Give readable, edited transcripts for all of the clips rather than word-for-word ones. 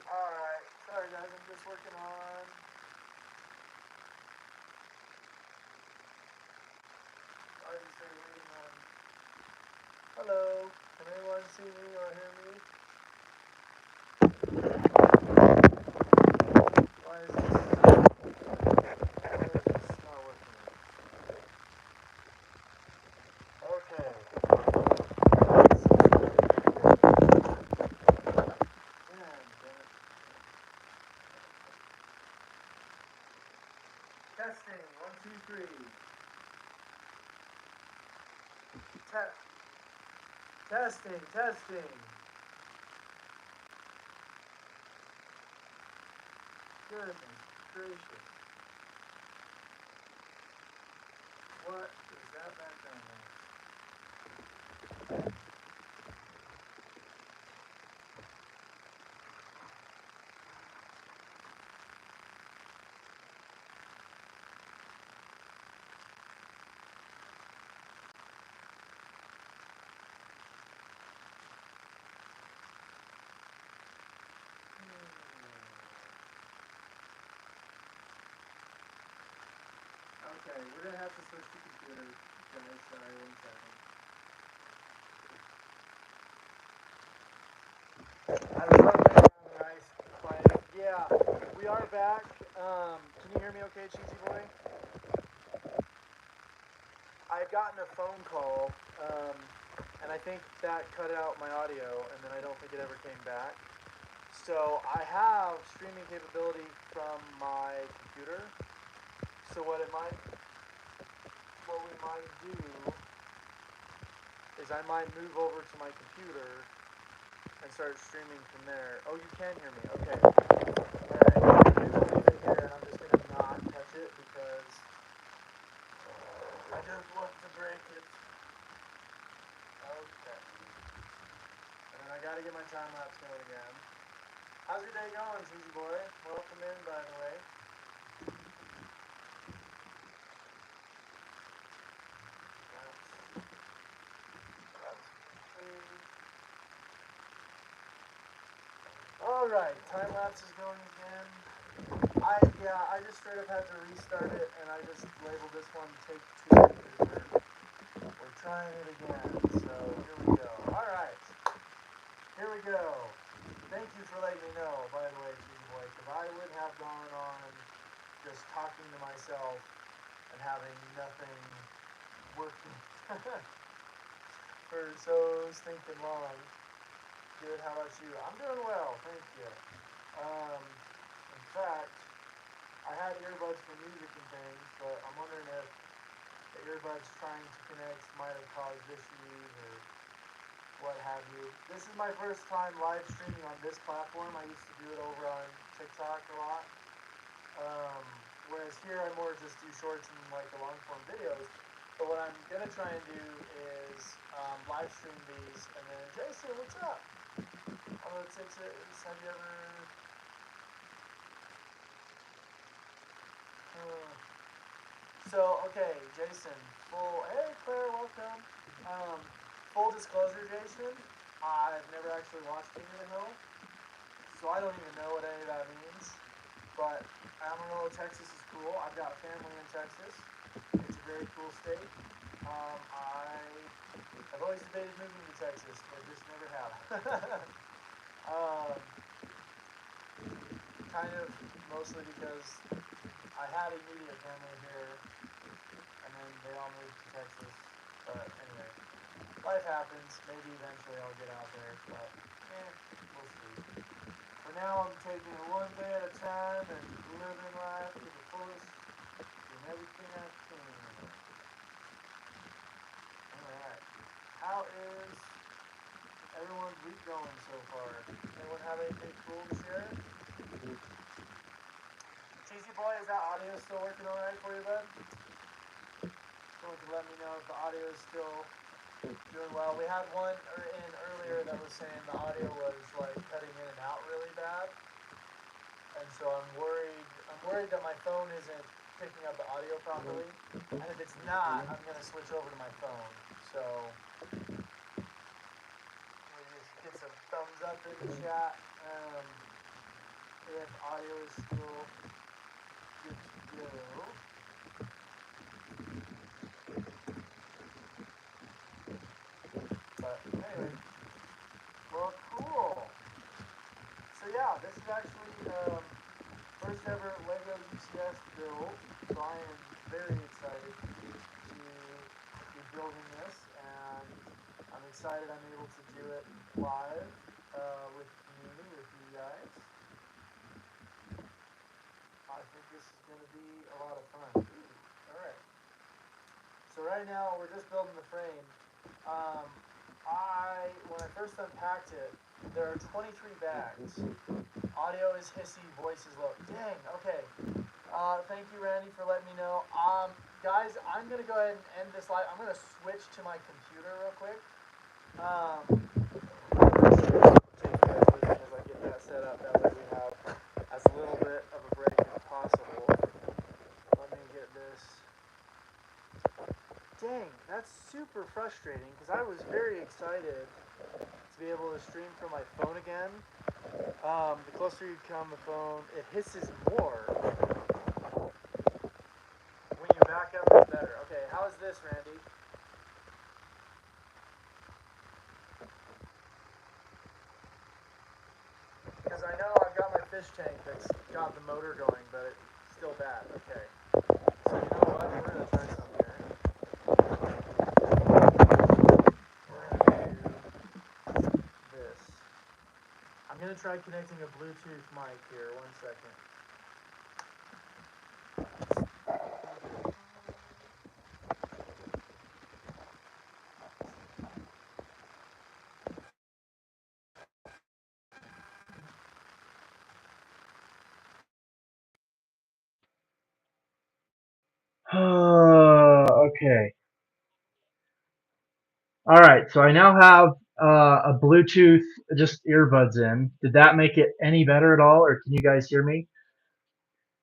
Alright, sorry guys, I'm just working on... Already started working on... Hello, can anyone see me or hear me? Why is this not working? Okay. Testing, 1, 2, 3. Testing, testing. Goodness gracious. What is that background noise? Okay, we're gonna have to switch to computer, guys. Sorry, 1 second. I was running around a nice, quiet. Yeah, we are back. Can you hear me okay, Cheesy Boy? I had gotten a phone call, and I think that cut out my audio, and then I don't think it ever came back. So I have streaming capability from my computer. So what we might do is I might move over to my computer and start streaming from there. Oh, you can hear me. Okay. Alright. I'm gonna leave it here and I'm just gonna not touch it because I don't want to break it. Okay. And then I gotta get my time lapse going again. How's your day going, Cheesy Boy? Welcome in, by the way. Alright, time lapse is going again. I just straight up had to restart it and I just labeled this one take 2 because we're trying it again. So here we go. Alright. Here we go. Thank you for letting me know, by the way, Cheesy Boy, because I would have gone on just talking to myself and having nothing working for so stinking long. Good, how about you? I'm doing well, thank you. In fact, I had earbuds for music and things, but I'm wondering if the earbuds trying to connect might have caused issues or what have you. This is my first time live streaming on this platform. I used to do it over on TikTok a lot. Whereas here I more just do shorts and like the long form videos. But what I'm gonna try and do is live stream these and then Jason, what's up? Although it takes it, have you ever so okay, Jason, hey Claire, welcome. Full disclosure, Jason, I've never actually watched King of the Hill, so I don't even know what any of that means. But Amarillo, Texas is cool. I've got family in Texas. It's a very cool state. I've always debated moving to Texas, but just never have. Kind of mostly because I had immediate family here, and then they all moved to Texas. But anyway, life happens. Maybe eventually I'll get out there, but we'll see. For now, I'm taking it one day at a time and living life to the fullest and everything I can. Alright. How is everyone's week going so far? Anyone have anything cool to share? Cheesy Boy, is that audio still working alright for you, bud? Someone can let me know if the audio is still doing well. We had one in earlier earlier that was saying the audio was like cutting in and out really bad, and so I'm worried. I'm worried that my phone isn't picking up the audio properly, and if it's not, I'm gonna switch over to my phone. So we just get some thumbs up in the chat. If audio is still good to go. But anyway, well, cool. So yeah, this is actually first ever Lego UCS build. So I am very excited to be building this, and I'm excited I'm able to do it live with the community, with you guys. I think this is going to be a lot of fun. All right. So right now we're just building the frame. When I first unpacked it, there are 23 bags. Audio is hissy, voice is low. Dang, okay. Thank you, Randy, for letting me know. Guys, I'm going to go ahead and end this live. I'm going to switch to my computer real quick. Take you guys with me as I get that set up. That way we have as little bit of a break as possible. Let me get this. Dang, that's super frustrating because I was very excited to be able to stream from my phone again. The closer you come the phone, it hisses more. When you back up, it's better. Okay, how is this, Randy? Because I know I've got my fish tank that's got the motor going, but it's still bad. Okay. So you know what? We're going to try something here. We're going to do this. I'm going to try connecting a Bluetooth mic here. 1 second. Okay. All right. So I now have a Bluetooth, just earbuds in. Did that make it any better at all, or can you guys hear me?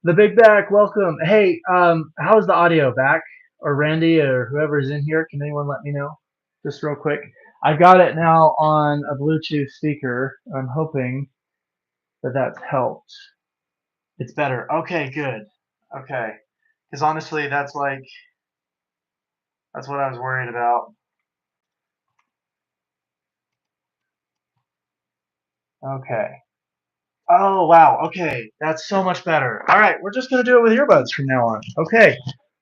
The Big Back, welcome. Hey, how's the audio back? Or Randy, or whoever's in here? Can anyone let me know? Just real quick. I've got it now on a Bluetooth speaker. I'm hoping that that's helped. It's better. Okay, good. Okay. Because honestly, that's what I was worried about. Okay. Oh, wow. Okay. That's so much better. All right. We're just going to do it with earbuds from now on. Okay.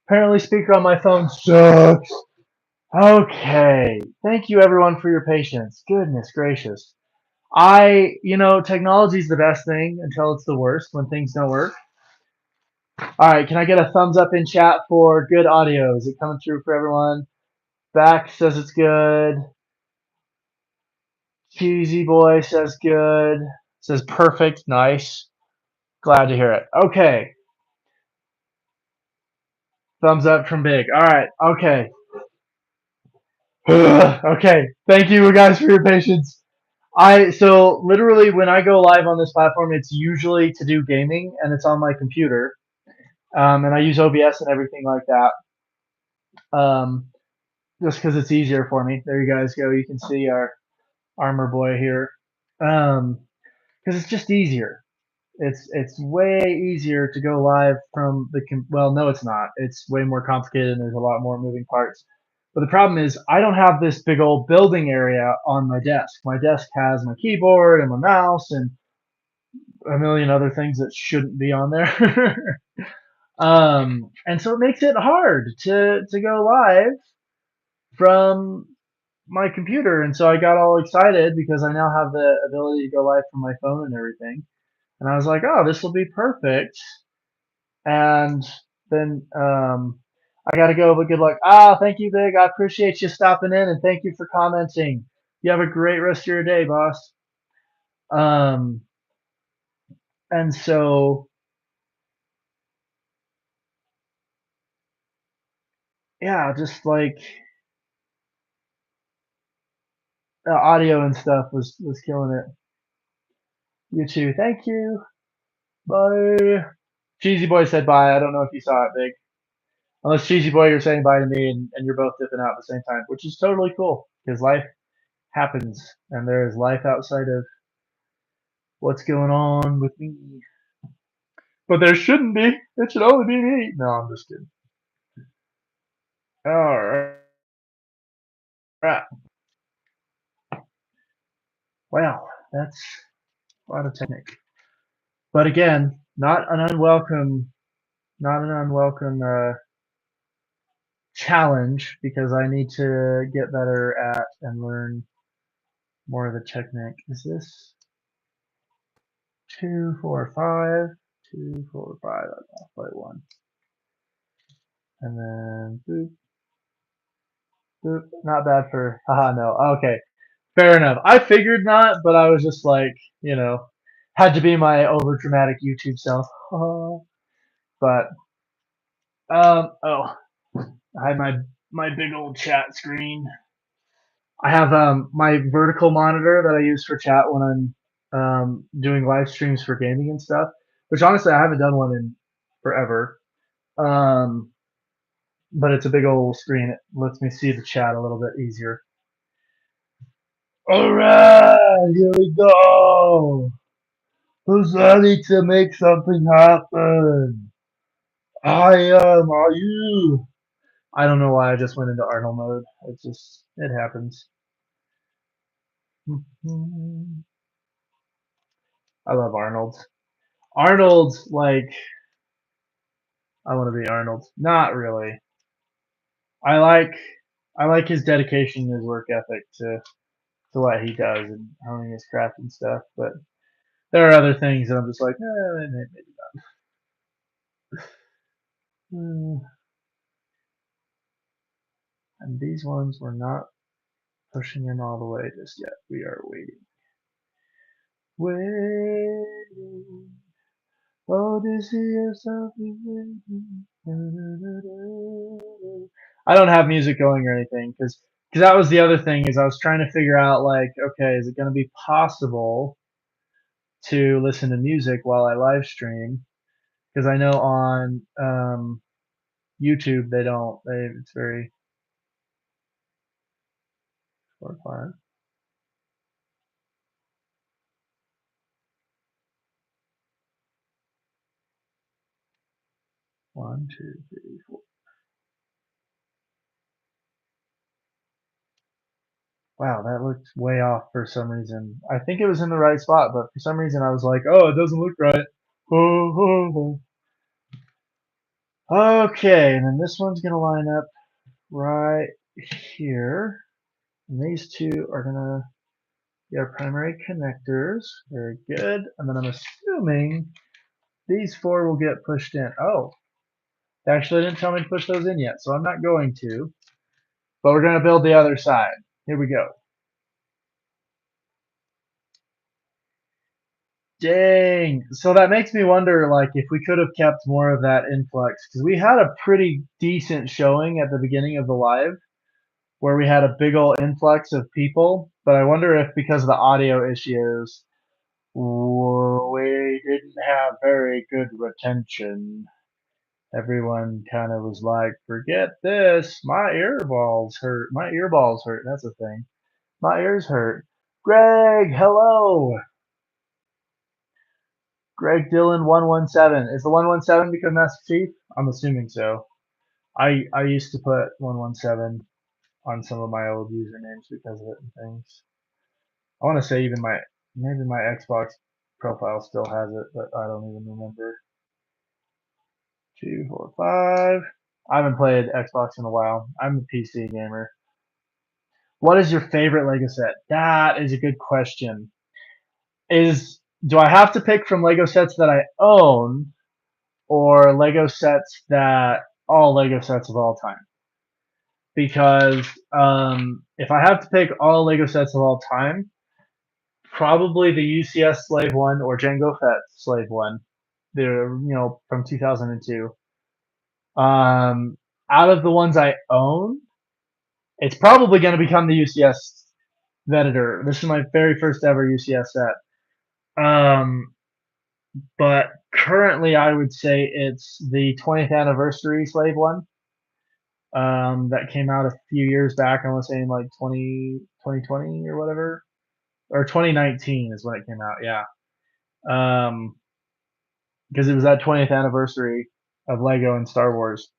Apparently, speaker on my phone sucks. Okay. Thank you, everyone, for your patience. Goodness gracious. Technology is the best thing until it's the worst when things don't work. All right. Can I get a thumbs up in chat for good audio? Is it coming through for everyone? Back says it's good. Cheesy Boy says good. Says perfect. Nice. Glad to hear it. Okay. Thumbs up from Big. All right. Okay. Okay. Thank you guys for your patience. So literally when I go live on this platform, it's usually to do gaming and it's on my computer. And I use OBS and everything like that. Just because it's easier for me. There you guys go. You can see our armor boy here. Because it's just easier. It's way easier to go live from well, no, it's not. It's way more complicated and there's a lot more moving parts. But the problem is I don't have this big old building area on my desk. My desk has my keyboard and my mouse and a million other things that shouldn't be on there. And so it makes it hard to go live from my computer. And so I got all excited because I now have the ability to go live from my phone and everything. And I was like, oh, this will be perfect. And then I got to go, but good luck. Thank you, Big. I appreciate you stopping in and thank you for commenting. You have a great rest of your day, boss. Um, and so, yeah, just like audio and stuff was killing it. You too. Thank you. Bye. Cheesy Boy said bye. I don't know if you saw it, Big. Unless Cheesy Boy, you're saying bye to me and you're both dipping out at the same time, which is totally cool because life happens and there is life outside of what's going on with me. But there shouldn't be. It should only be me. No, I'm just kidding. All right. Well, that's a lot of technique. But again, not an unwelcome challenge because I need to get better at and learn more of the technique. Is this 2, 4, 5? 2, 4, 5. I'll play 1. And then boop, boop. Not bad for, haha, no. Okay, fair enough. I figured not, but I was just like, had to be my over dramatic YouTube self. But, oh, I had my big old chat screen. I have my vertical monitor that I use for chat when I'm doing live streams for gaming and stuff. Which honestly, I haven't done one in forever. Um, but it's a big old screen. It lets me see the chat a little bit easier. All right, here we go. Who's ready to make something happen? I am. Are you? I don't know why I just went into Arnold mode. It happens. I love Arnold. Arnold's like I want to be Arnold. Not really. I like his dedication and his work ethic to what he does and honing his craft and stuff. But there are other things that I'm just like, maybe not. And these ones we're not pushing in all the way just yet. We are waiting. Waiting. Oh, to see yourself waiting. I don't have music going or anything because that was the other thing is I was trying to figure out like, okay, is it going to be possible to listen to music while I live stream? Because I know on YouTube they don't. It's very 4, 5. 1, 2, 3, 4. Wow, that looked way off for some reason. I think it was in the right spot, but for some reason I was like, oh, it doesn't look right. Okay, and then this one's going to line up right here. And these two are going to be our primary connectors. Very good. And then I'm assuming these 4 will get pushed in. Oh, they actually didn't tell me to push those in yet, so I'm not going to. But we're going to build the other side. Here we go. Dang. So that makes me wonder, like, if we could have kept more of that influx, because we had a pretty decent showing at the beginning of the live, where we had a big old influx of people. But I wonder if because of the audio issues, we didn't have very good retention. Everyone kind of was like, "Forget this. My earballs hurt. My earballs hurt." That's a thing. My ears hurt. Greg, hello. Greg Dillon 117. Is the 117 become Master Chief? I'm assuming so. I used to put 117 on some of my old usernames because of it and things. I want to say even maybe my Xbox profile still has it, but I don't even remember. 2, 4, 5. I haven't played Xbox in a while. I'm a PC gamer. What is your favorite Lego set? That is a good question. Do I have to pick from Lego sets that I own or Lego sets that all Lego sets of all time? Because if I have to pick all Lego sets of all time, probably the UCS Slave One or Jango Fett Slave One. They're from 2002. Out of the ones I own, it's probably going to become the UCS Venator. This is my very first ever UCS set. But currently, I would say it's the 20th anniversary Slave one. That came out a few years back. I want to say in like 2020 or whatever, or 2019 is when it came out. Yeah. Um, because it was that 20th anniversary of Lego and Star Wars,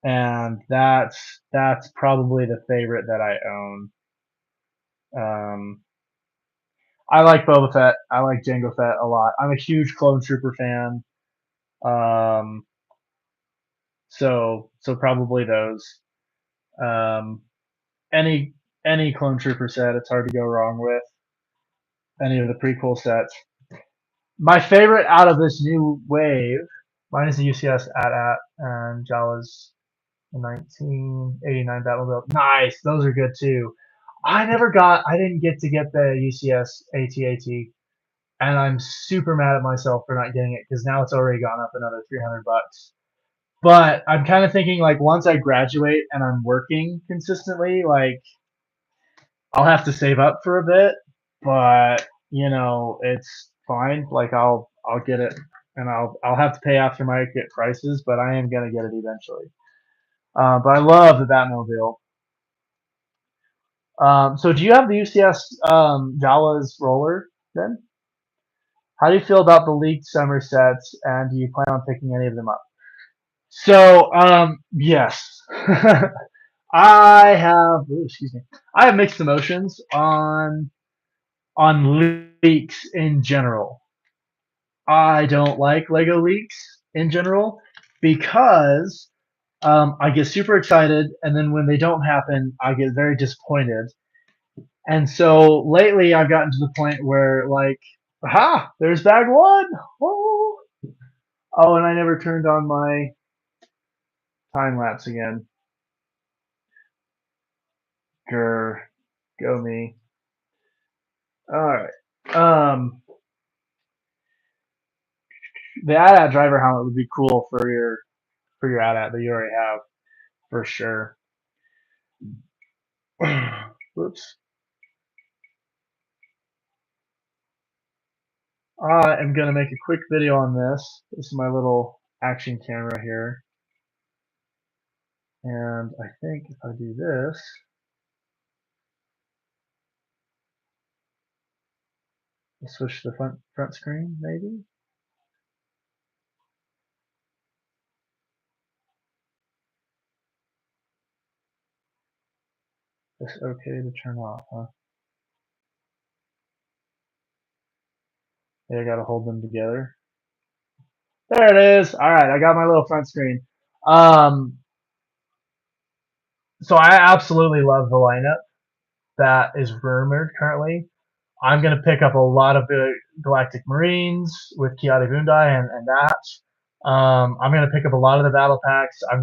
and that's probably the favorite that I own. Um, I like Boba Fett. I like Jango Fett a lot. I'm a huge Clone Trooper fan. Um, so probably those. Um, any any Clone Trooper set, it's hard to go wrong with. Any of the prequel sets. My favorite out of this new wave, mine is the UCS AT-AT and Jawa's 1989 Batmobile. Nice, those are good too. I didn't get to get the UCS AT-AT, and I'm super mad at myself for not getting it because now it's already gone up another $300. But I'm kind of thinking like once I graduate and I'm working consistently, like I'll have to save up for a bit, but it's fine. Like I'll get it, and I'll have to pay after my get prices, but I am gonna get it eventually. But I love the Batmobile. So do you have the UCS Jawas roller then? How do you feel about the leaked summer sets, and do you plan on picking any of them up? So yes, I have. Ooh, excuse me. I have mixed emotions on leaks in general. I don't like Lego leaks in general because I get super excited, and then when they don't happen, I get very disappointed. And so lately, I've gotten to the point where, like, aha, there's bag one. Oh, oh, and I never turned on my time lapse again. Grr, go me. All right. The AT-AT driver helmet would be cool for your AT-AT that you already have for sure. Whoops. I am going to make a quick video on this. This is my little action camera here. And I think if I do this, switch to the front screen, maybe. It's okay to turn off, huh? Yeah, I gotta hold them together. There it is. All right, I got my little front screen. Um, so I absolutely love the lineup that is rumored currently. I'm gonna pick up a lot of the Galactic Marines with Kiadi Bundai and that. I'm gonna pick up a lot of the battle packs. I'm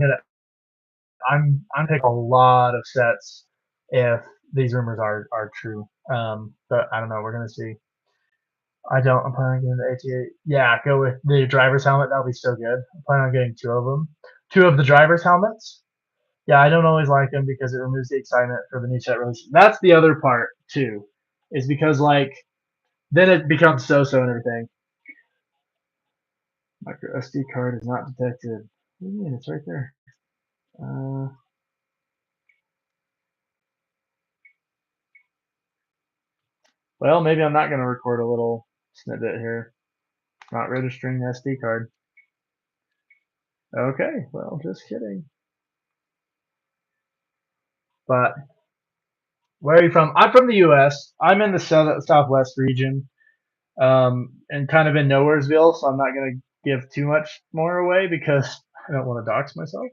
taking a lot of sets if these rumors are true. But I don't know. We're gonna see. I'm planning on getting the AT-AT. Yeah, go with the driver's helmet. That'll be so good. I'm planning on getting two of them. Two of the driver's helmets. Yeah, I don't always like them because it removes the excitement for the new set release. That's the other part too, is because like then it becomes so-so and everything. Micro SD card is not detected. What do you mean? It's right there. Uh, well, maybe I'm not going to record a little snippet here. Not registering the SD card. Okay, well, just kidding. But where are you from? I'm from the U.S. I'm in the southwest region, and kind of in Nowheresville, so I'm not going to give too much more away because I don't want to dox myself.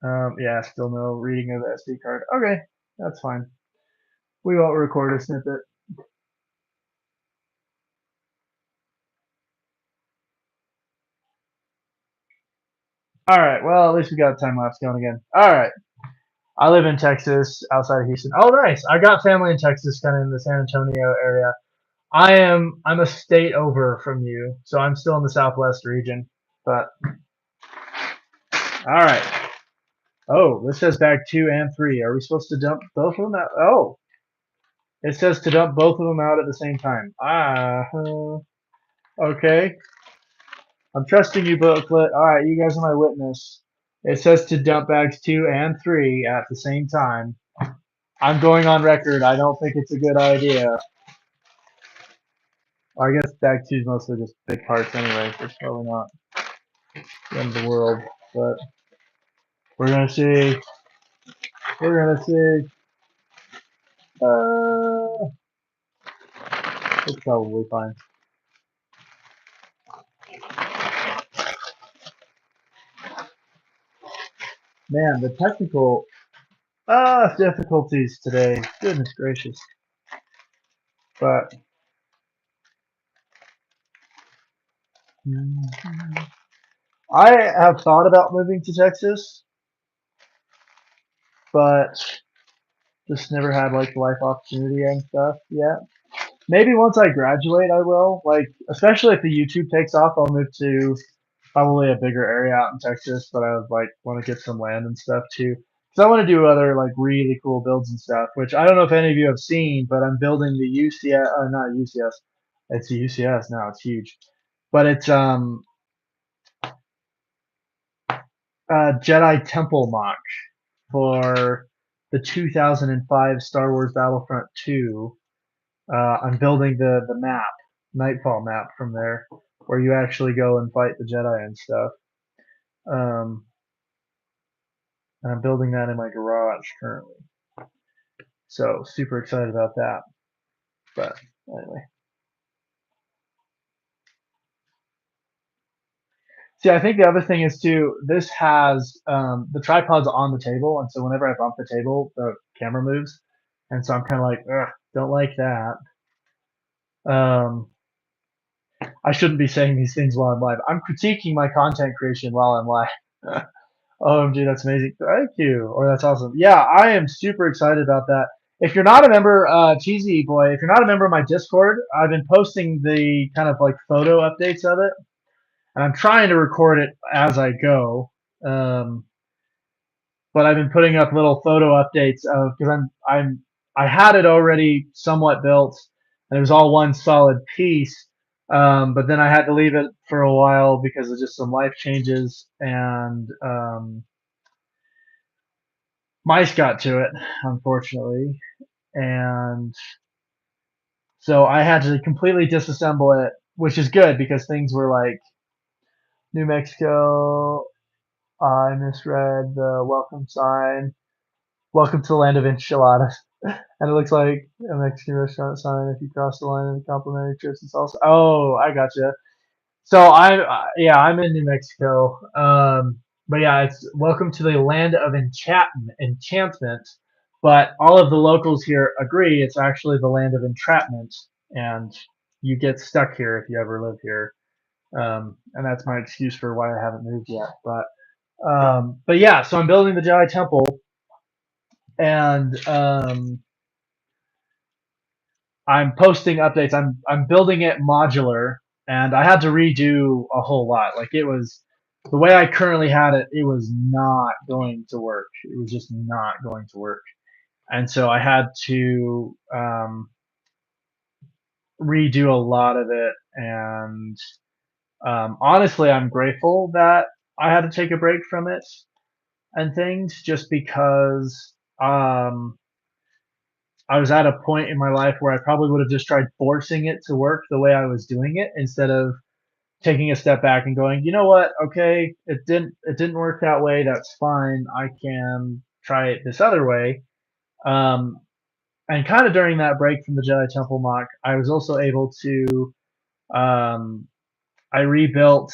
Yeah, still no reading of the SD card. Okay, that's fine. We won't record a snippet. All right, well, at least we got a time lapse going again. All right. I live in Texas, outside of Houston. Oh, nice. I got family in Texas, kind of in the San Antonio area. I'm a state over from you, so I'm still in the Southwest region. But all right. Oh, this says bag 2 and 3. Are we supposed to dump both of them out? Oh, It says to dump both of them out at the same time. Okay. I'm trusting you, booklet. Alright, you guys are my witness. It says to dump bags 2 and 3 at the same time. I'm going on record. I don't think it's a good idea. I guess bag 2 is mostly just big parts anyway. So it's probably not the end of the world. But we're gonna see. We're gonna see. It's probably fine. Man, the technical difficulties today. Goodness gracious. But I have thought about moving to Texas, but just never had like the life opportunity and stuff yet. Maybe once I graduate, I will. Like, especially if the YouTube takes off, I'll move to probably a bigger area out in Texas. But I would like want to get some land and stuff too, because I want to do other like really cool builds and stuff. Which I don't know if any of you have seen, but I'm building the UCS, not UCS. It's a UCS now. It's huge, but it's Jedi Temple mock for the 2005 Star Wars Battlefront 2. I'm building the map, Nightfall map from there, where you actually go and fight the Jedi and stuff. Um, and I'm building that in my garage currently. So super excited about that. But anyway. See, I think the other thing is too, this has the tripod's on the table, and so whenever I bump the table, the camera moves. And so I'm kind of like, ugh, don't like that. I shouldn't be saying these things while I'm live. I'm critiquing my content creation while I'm live. OMG, that's amazing. Thank you. Or that's awesome. Yeah, I am super excited about that. If you're not a member, Cheesy Boy, if you're not a member of my Discord, I've been posting the kind of like photo updates of it. And I'm trying to record it as I go. Um, but I've been putting up little photo updates of because I had it already somewhat built and it was all one solid piece. But then I had to leave it for a while because of just some life changes and mice got to it, unfortunately, and so I had to completely disassemble it, which is good because things were like New Mexico. I misread the welcome sign. Welcome to the land of enchiladas. And it looks like a Mexican restaurant sign if you cross the line in the complimentary chips and salsa. Oh, I gotcha. So I'm in New Mexico. But yeah, it's welcome to the land of enchantment. But all of the locals here agree it's actually the land of entrapment, and you get stuck here if you ever live here. And that's my excuse for why I haven't moved yet. But yeah, so I'm building the Jedi Temple, and I'm posting updates. I'm building it modular, and I had to redo a whole lot. Like it was the way I currently had it. It was not going to work. It was just not going to work, and so I had to redo a lot of it. And honestly, I'm grateful that I had to take a break from it and things, just because I was at a point in my life where I probably would have just tried forcing it to work the way I was doing it instead of taking a step back and going, you know what? Okay, it didn't work that way. That's fine. I can try it this other way. Um, and kind of during that break from the Jedi Temple mock, I was also able to I rebuilt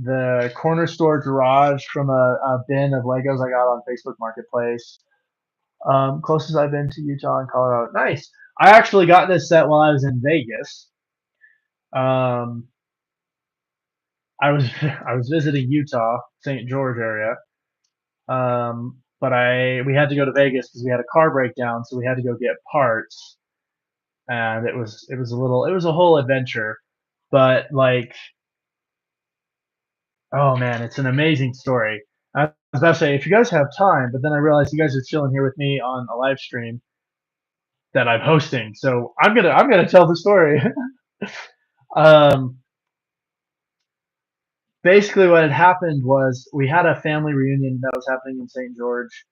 the corner store garage from a bin of Legos I got on Facebook Marketplace. Closest I've been to Utah and Colorado. Nice. I actually got this set while I was in Vegas. Um, I was visiting Utah, St. George area. But we had to go to Vegas because we had a car breakdown, so we had to go get parts, and it was a whole adventure. But like, oh man, it's an amazing story. I was about to say if you guys have time, but then I realized you guys are chilling here with me on a live stream. that I'm hosting. So I'm gonna tell the story. um, Basically, what had happened was we had a family reunion that was happening in St. George,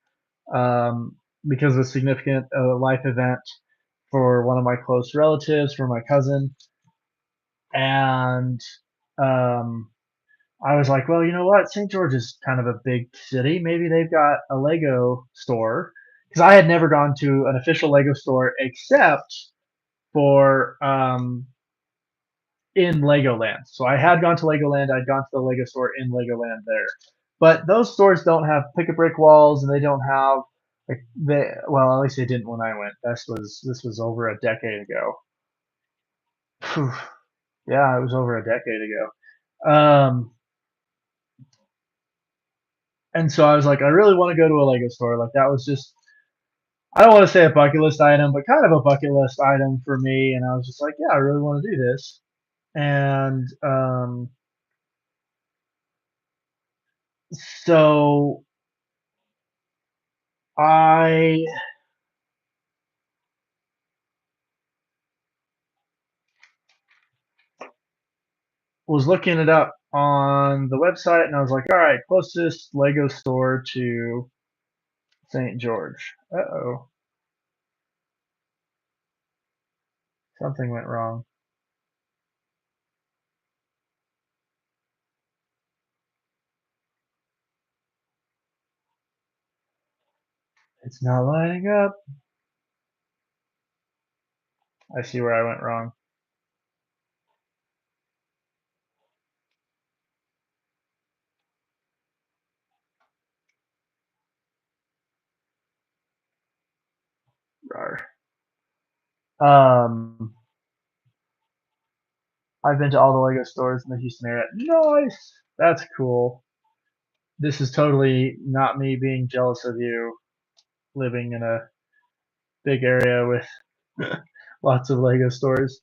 um, because of a significant life event for one of my close relatives, for my cousin, and um, I was like, well, you know what? St. George is kind of a big city. Maybe they've got a Lego store, because I had never gone to an official Lego store except for in Legoland. So I had gone to Legoland. I'd gone to the Lego store in Legoland there, but those stores don't have pick a brick walls, and they don't have like well, at least they didn't when I went. This was over a decade ago. Phew. Yeah, it was over a decade ago. And so I was like, I really want to go to a Lego store. Like that was just, I don't want to say a bucket list item, but kind of a bucket list item for me. And I was just like, yeah, I really want to do this. And so I was looking it up on the website, and I was like, all right, closest Lego store to St. George. Uh-oh, something went wrong. It's not lining up. I see where I went wrong. Rawr. Um, I've been to all the Lego stores in the Houston area. Nice. That's cool. This is totally not me being jealous of you living in a big area with lots of Lego stores.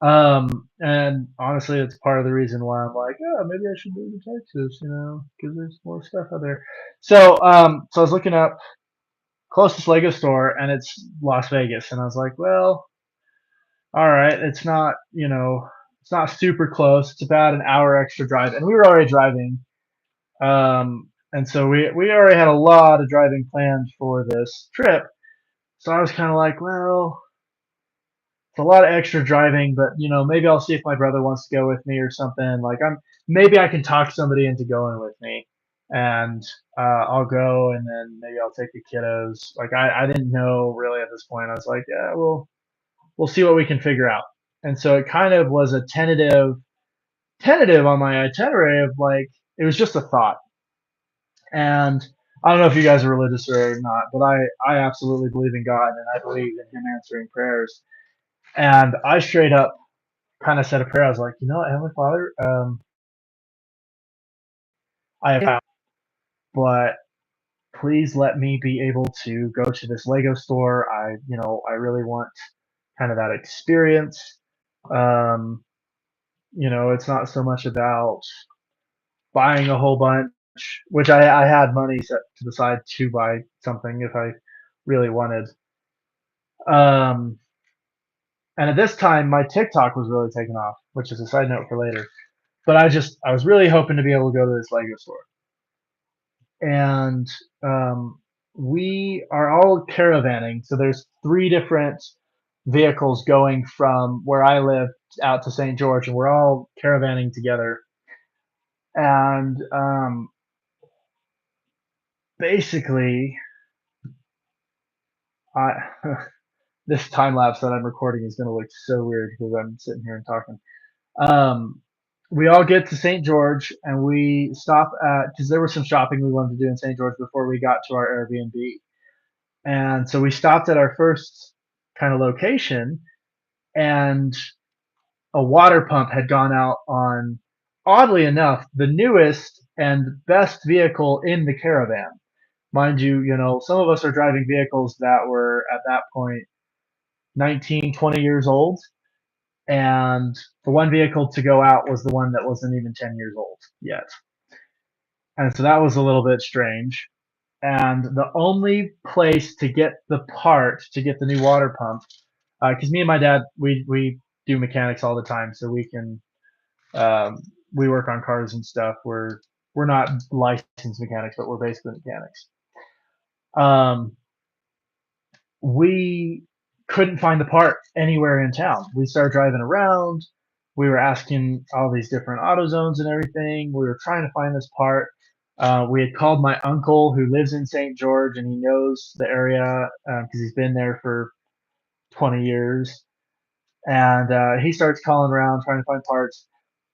And honestly, it's part of the reason why I'm like, oh, maybe I should move to Texas, because there's more stuff out there. So I was looking up closest Lego store, and it's Las Vegas, and I was like, well, all right, it's not super close. It's about an hour extra drive, and we were already driving. And so we already had a lot of driving planned for this trip. So I was kind of like, well, it's a lot of extra driving, but maybe I'll see if my brother wants to go with me or something. Like maybe I can talk somebody into going with me, and I'll go, and then maybe I'll take the kiddos. Like I didn't know really at this point. I was like, yeah, we'll see what we can figure out. And so it kind of was a tentative on my itinerary of like it was just a thought. And I don't know if you guys are religious or not, but I absolutely believe in God, and I believe in Him answering prayers. And I straight up kind of said a prayer. I was like, Heavenly Father, I have found, but please let me be able to go to this Lego store. I really want kind of that experience. Um, it's not so much about buying a whole bunch, which I had money set to the side to buy something if I really wanted. Um, and at this time, my TikTok was really taking off, which is a side note for later. But I was really hoping to be able to go to this Lego store, and um, we are all caravanning. So there's three different vehicles going from where I live out to St. George, and we're all caravanning together. And basically, I this time lapse that I'm recording is going to look so weird because I'm sitting here and talking. Um, we all get to St. George, and we stop at, because there was some shopping we wanted to do in St. George before we got to our Airbnb. And so we stopped at our first kind of location, and a water pump had gone out on, oddly enough, the newest and best vehicle in the caravan. Mind you, some of us are driving vehicles that were at that point 19, 20 years old. And the one vehicle to go out was the one that wasn't even 10 years old yet. And so that was a little bit strange. and the only place to get the part to get the new water pump, because me and my dad we do mechanics all the time, so um, we work on cars and stuff. We're not licensed mechanics, but we're basically mechanics. Um, we couldn't find the part anywhere in town. We started driving around. We were asking all these different auto zones and everything. We were trying to find this part. We had called my uncle who lives in St. George and he knows the area because he's been there for 20 years. And he starts calling around trying to find parts.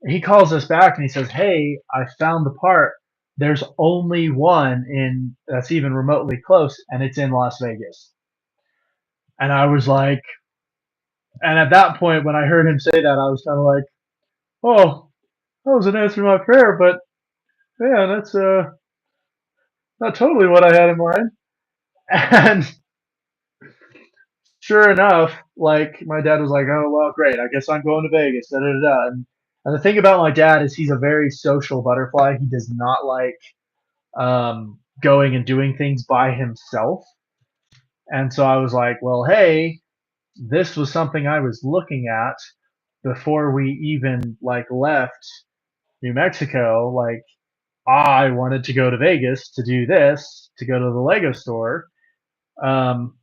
He calls us back and he says, "Hey, I found the part. There's only one in that's even remotely close, and it's in Las Vegas." And I was like, and at that point, when I heard him say that, I was kind of like, "Oh, that was an answer to my prayer." But man, that's not totally what I had in mind. And sure enough, like my dad was like, "Oh well, great. I guess I'm going to Vegas." Da, da, da, da. And the thing about my dad is he's a very social butterfly. He does not like going and doing things by himself. And so I was like, "Well, hey, this was something I was looking at before we even like left New Mexico. Like I wanted to go to Vegas to do this, to go to the Lego store." Um,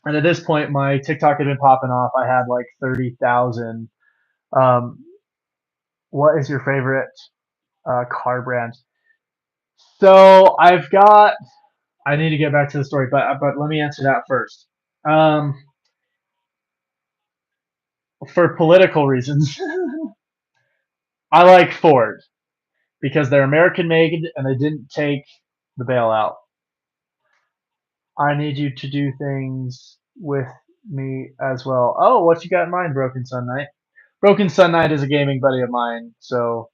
and at this point, my TikTok had been popping off. I had like 30,000. Um, what is your favorite car brand? So I've got. I need to get back to the story, but let me answer that first. Um, for political reasons, I like Ford because they're American made and they didn't take the bailout. I need you to do things with me as well. Oh, what you got in mind, Broken Sun Knight? Broken Sun Knight is a gaming buddy of mine, so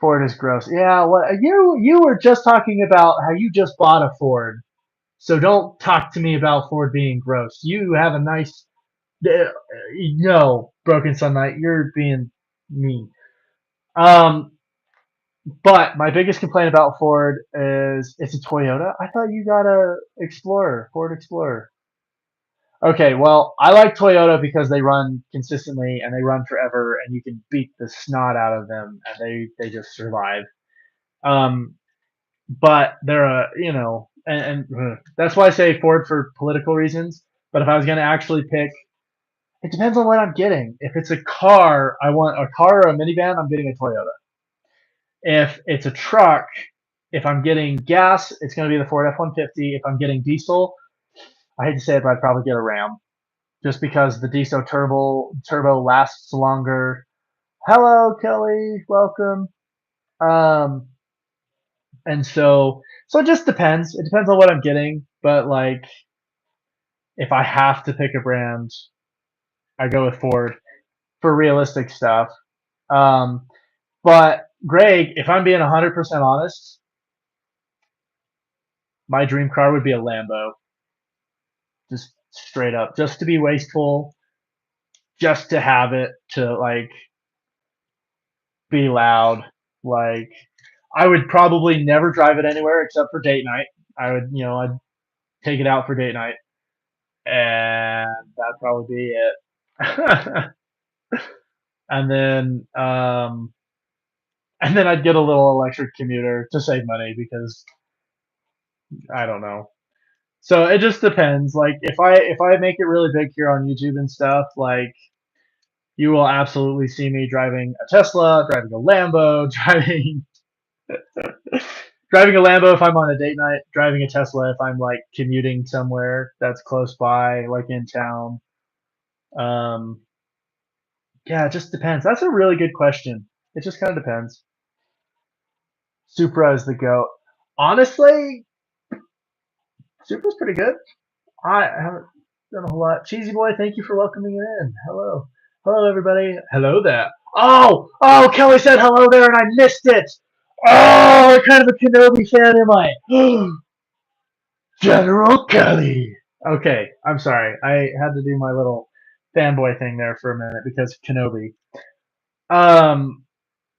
Ford is gross. Yeah, what you were just talking about how you just bought a Ford. So don't talk to me about Ford being gross. You have a nice no, Broken Sun Knight, you're being mean. Um, but my biggest complaint about Ford is it's a Toyota. I thought you got a Explorer, Ford Explorer. Okay, well, I like Toyota because they run consistently and they run forever, and you can beat the snot out of them, and they just survive. Um, but they're a and that's why I say Ford for political reasons. But if I was going to actually pick, it depends on what I'm getting. If it's a car, I want a car or a minivan. I'm getting a Toyota. If it's a truck, if I'm getting gas, it's going to be the Ford F-150. If I'm getting diesel, I hate to say it, but I'd probably get a Ram just because the diesel turbo lasts longer. Hello, Kelly. Welcome. Um, and so it just depends. It depends on what I'm getting, but like if I have to pick a brand, I go with Ford for realistic stuff. Um, but Greg, if I'm being 100% honest, my dream car would be a Lambo, just straight up, just to be wasteful, just to have it, to like be loud. Like I would probably never drive it anywhere except for date night. I'd take it out for date night, and that'd probably be it. and then, um, and then I'd get a little electric commuter to save money because I don't know. So it just depends. Like if I make it really big here on YouTube and stuff, like you will absolutely see me driving a Tesla, driving a Lambo, driving a Lambo if I'm on a date night, driving a Tesla if I'm like commuting somewhere that's close by, like in town. Um, yeah, it just depends. That's a really good question. It just kind of depends. Supra is the goat. Honestly, Supra's pretty good. I haven't done a whole lot. Cheesy boy, thank you for welcoming in. Hello, hello everybody. Hello there. Oh, Kelly said hello there, and I missed it. Oh, what kind of a Kenobi fan am I? General Kelly. Okay, I'm sorry. I had to do my little fanboy thing there for a minute because Kenobi. Um,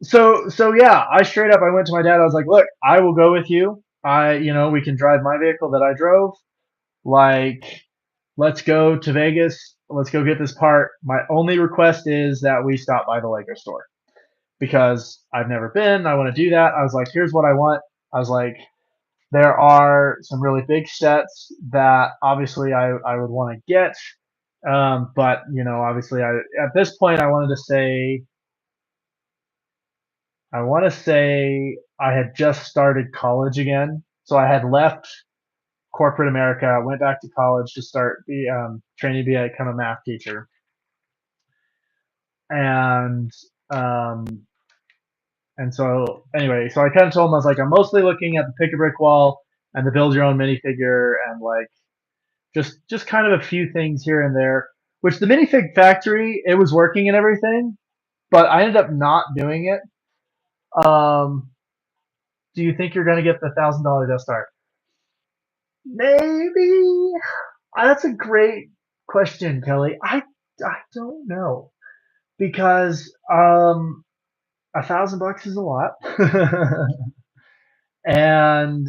so yeah, I straight up I went to my dad. I was like, look, I will go with you. we can drive my vehicle that I drove. Like, let's go to Vegas. Let's go get this part. My only request is that we stop by the Lego store because I've never been. I want to do that. I was like, here's what I want. I was like, there are some really big sets that obviously I would want to get. But obviously at this point I want to say I had just started college again. So I had left corporate America, went back to college to start training to be a kind of math teacher. And um, so anyway, so I kind of told him, I was like, I'm mostly looking at the pick a brick wall and the build your own minifigure and like just kind of a few things here and there. Which the minifig factory, it was working and everything, but I ended up not doing it. Um, do you think you're gonna get the $1,000 Death Star? Maybe. That's a great question, Kelly. I don't know because $1,000 is a lot, and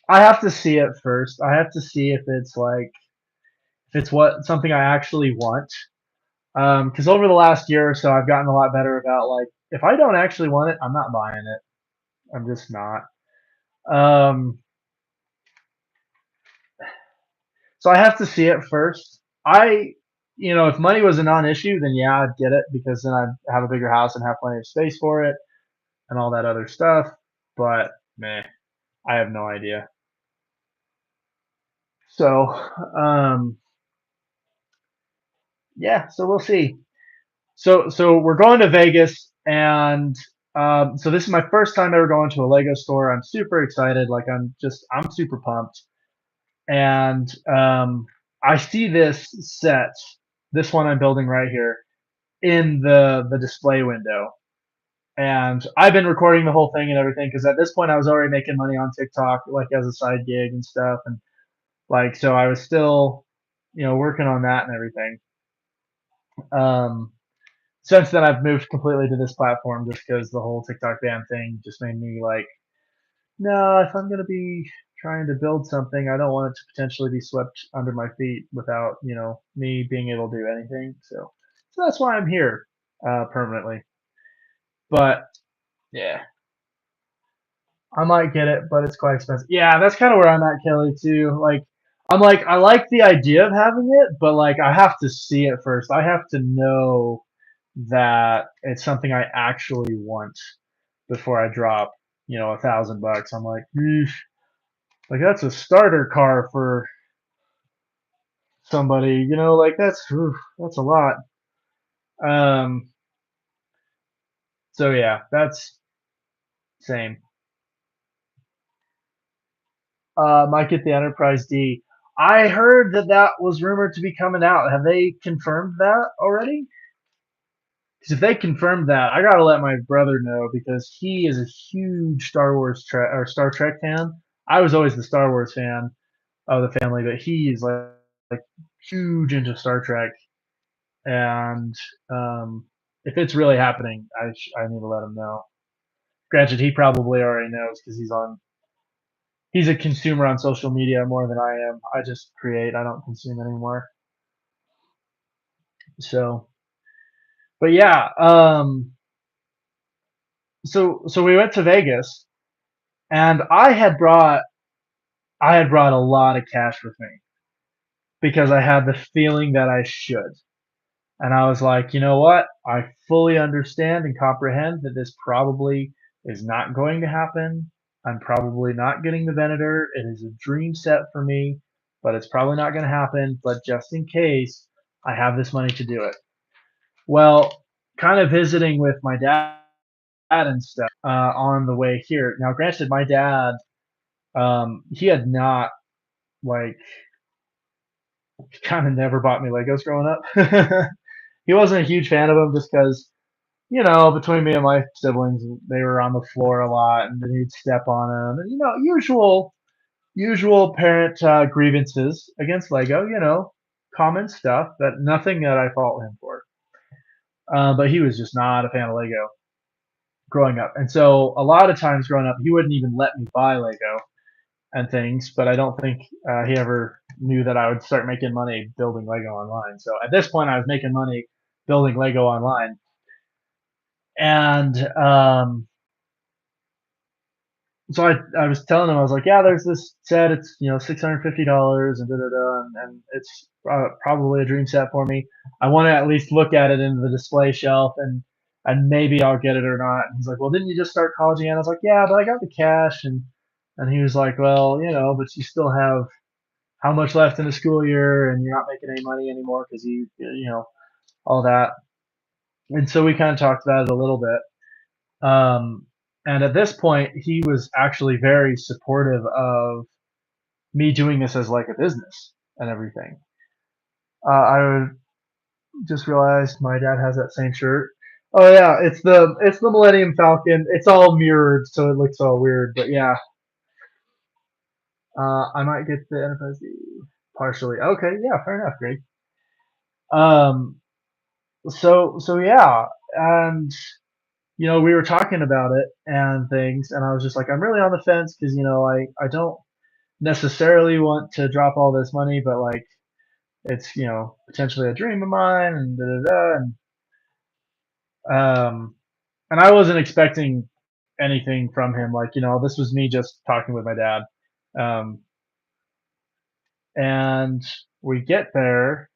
I have to see it first. I have to see if it's like if it's what something I actually want. Because over the last year or so, I've gotten a lot better about like if I don't actually want it, I'm not buying it. I'm just not. Um, so I have to see it first. If money was a non-issue, then yeah, I'd get it because then I'd have a bigger house and have plenty of space for it and all that other stuff. But meh, I have no idea. So, um, yeah, so we'll see. So we're going to Vegas, and so this is my first time ever going to a Lego store. I'm super excited. Like I'm super pumped, and I see this set, this one I'm building right here, in the display window. And I've been recording the whole thing and everything because at this point I was already making money on TikTok, like as a side gig and stuff, and like so I was still, working on that and everything. Um, since then I've moved completely to this platform just because the whole TikTok ban thing just made me like, no, if I'm gonna be trying to build something, I don't want it to potentially be swept under my feet without me being able to do anything. So that's why I'm here permanently. But yeah, I might get it, but it's quite expensive. Yeah, that's kind of where I'm at, Kelly, too. Like, I'm like, I like the idea of having it, but like, I have to see it first. I have to know that it's something I actually want before I drop, $1,000. I'm like, "Eesh." Like that's a starter car for somebody, like that's a lot. Um, so yeah, that's same. Might get the Enterprise D. I heard that was rumored to be coming out. Have they confirmed that already? Because if they confirmed that, I gotta let my brother know because he is a huge or Star Trek fan. I was always the Star Wars fan of the family, but he is like huge into Star Trek. And if it's really happening, I need to let him know. Granted, he probably already knows because he's a consumer on social media more than I am. I just create, I don't consume anymore. So, but yeah, so we went to Vegas, and I had brought a lot of cash with me because I had the feeling that I should. And I was like, you know what? I fully understand and comprehend that this probably is not going to happen. I'm probably not getting the Venator. It is a dream set for me, but it's probably not going to happen. But just in case, I have this money to do it. Well, kind of visiting with my dad and stuff on the way here. Now, granted, my dad, he had not like kind of never bought me Legos growing up. He wasn't a huge fan of them just because between me and my siblings, they were on the floor a lot, and then he'd step on them, and usual parent grievances against Lego. Common stuff that nothing that I fault him for. But he was just not a fan of Lego. growing up. And so a lot of times growing up, he wouldn't even let me buy Lego and things, but I don't think he ever knew that I would start making money building Lego online. So at this point, I was making money building Lego online. And so I was telling him, I was like, yeah, there's this set. It's $650 and da da da, and it's probably a dream set for me. I want to at least look at it in the display shelf, and maybe I'll get it or not. And he's like, well, didn't you just start college again? I was like, yeah, but I got the cash, and he was like, well, but you still have how much left in the school year, and you're not making any money anymore because all that. And so we kind of talked about it a little bit. Um, and at this point, he was actually very supportive of me doing this as like a business and everything. I just realized my dad has that same shirt. Oh yeah, it's the Millennium Falcon. It's all mirrored, so it looks all weird. But yeah, I might get the Enterprise D partially. Okay, yeah, fair enough, Greg. Um, so yeah, and we were talking about it and things, and I was just like, I'm really on the fence because I don't necessarily want to drop all this money, but like it's potentially a dream of mine and da da da. And I wasn't expecting anything from him. Like this was me just talking with my dad, um, and we get there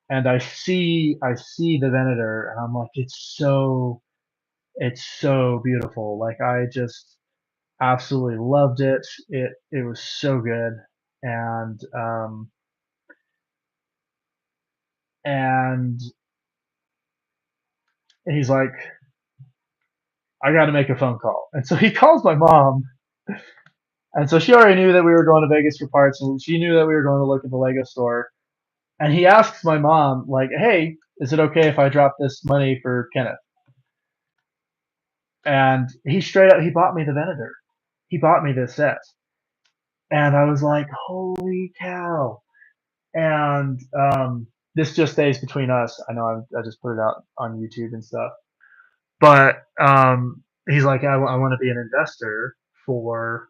and I see the Venator and I'm like it's so beautiful. Like I just absolutely loved it. It was so good, and and he's like, I got to make a phone call, and so he calls my mom, and so she already knew that we were going to Vegas for parts, and she knew that we were going to look at the Lego store, and he asks my mom like, hey, is it okay if I drop this money for Kenneth? And he straight up he bought me the Venator. He bought me this set, and I was like, holy cow. And this just stays between us. I know I just put it out on YouTube and stuff, but he's like, I want to be an investor for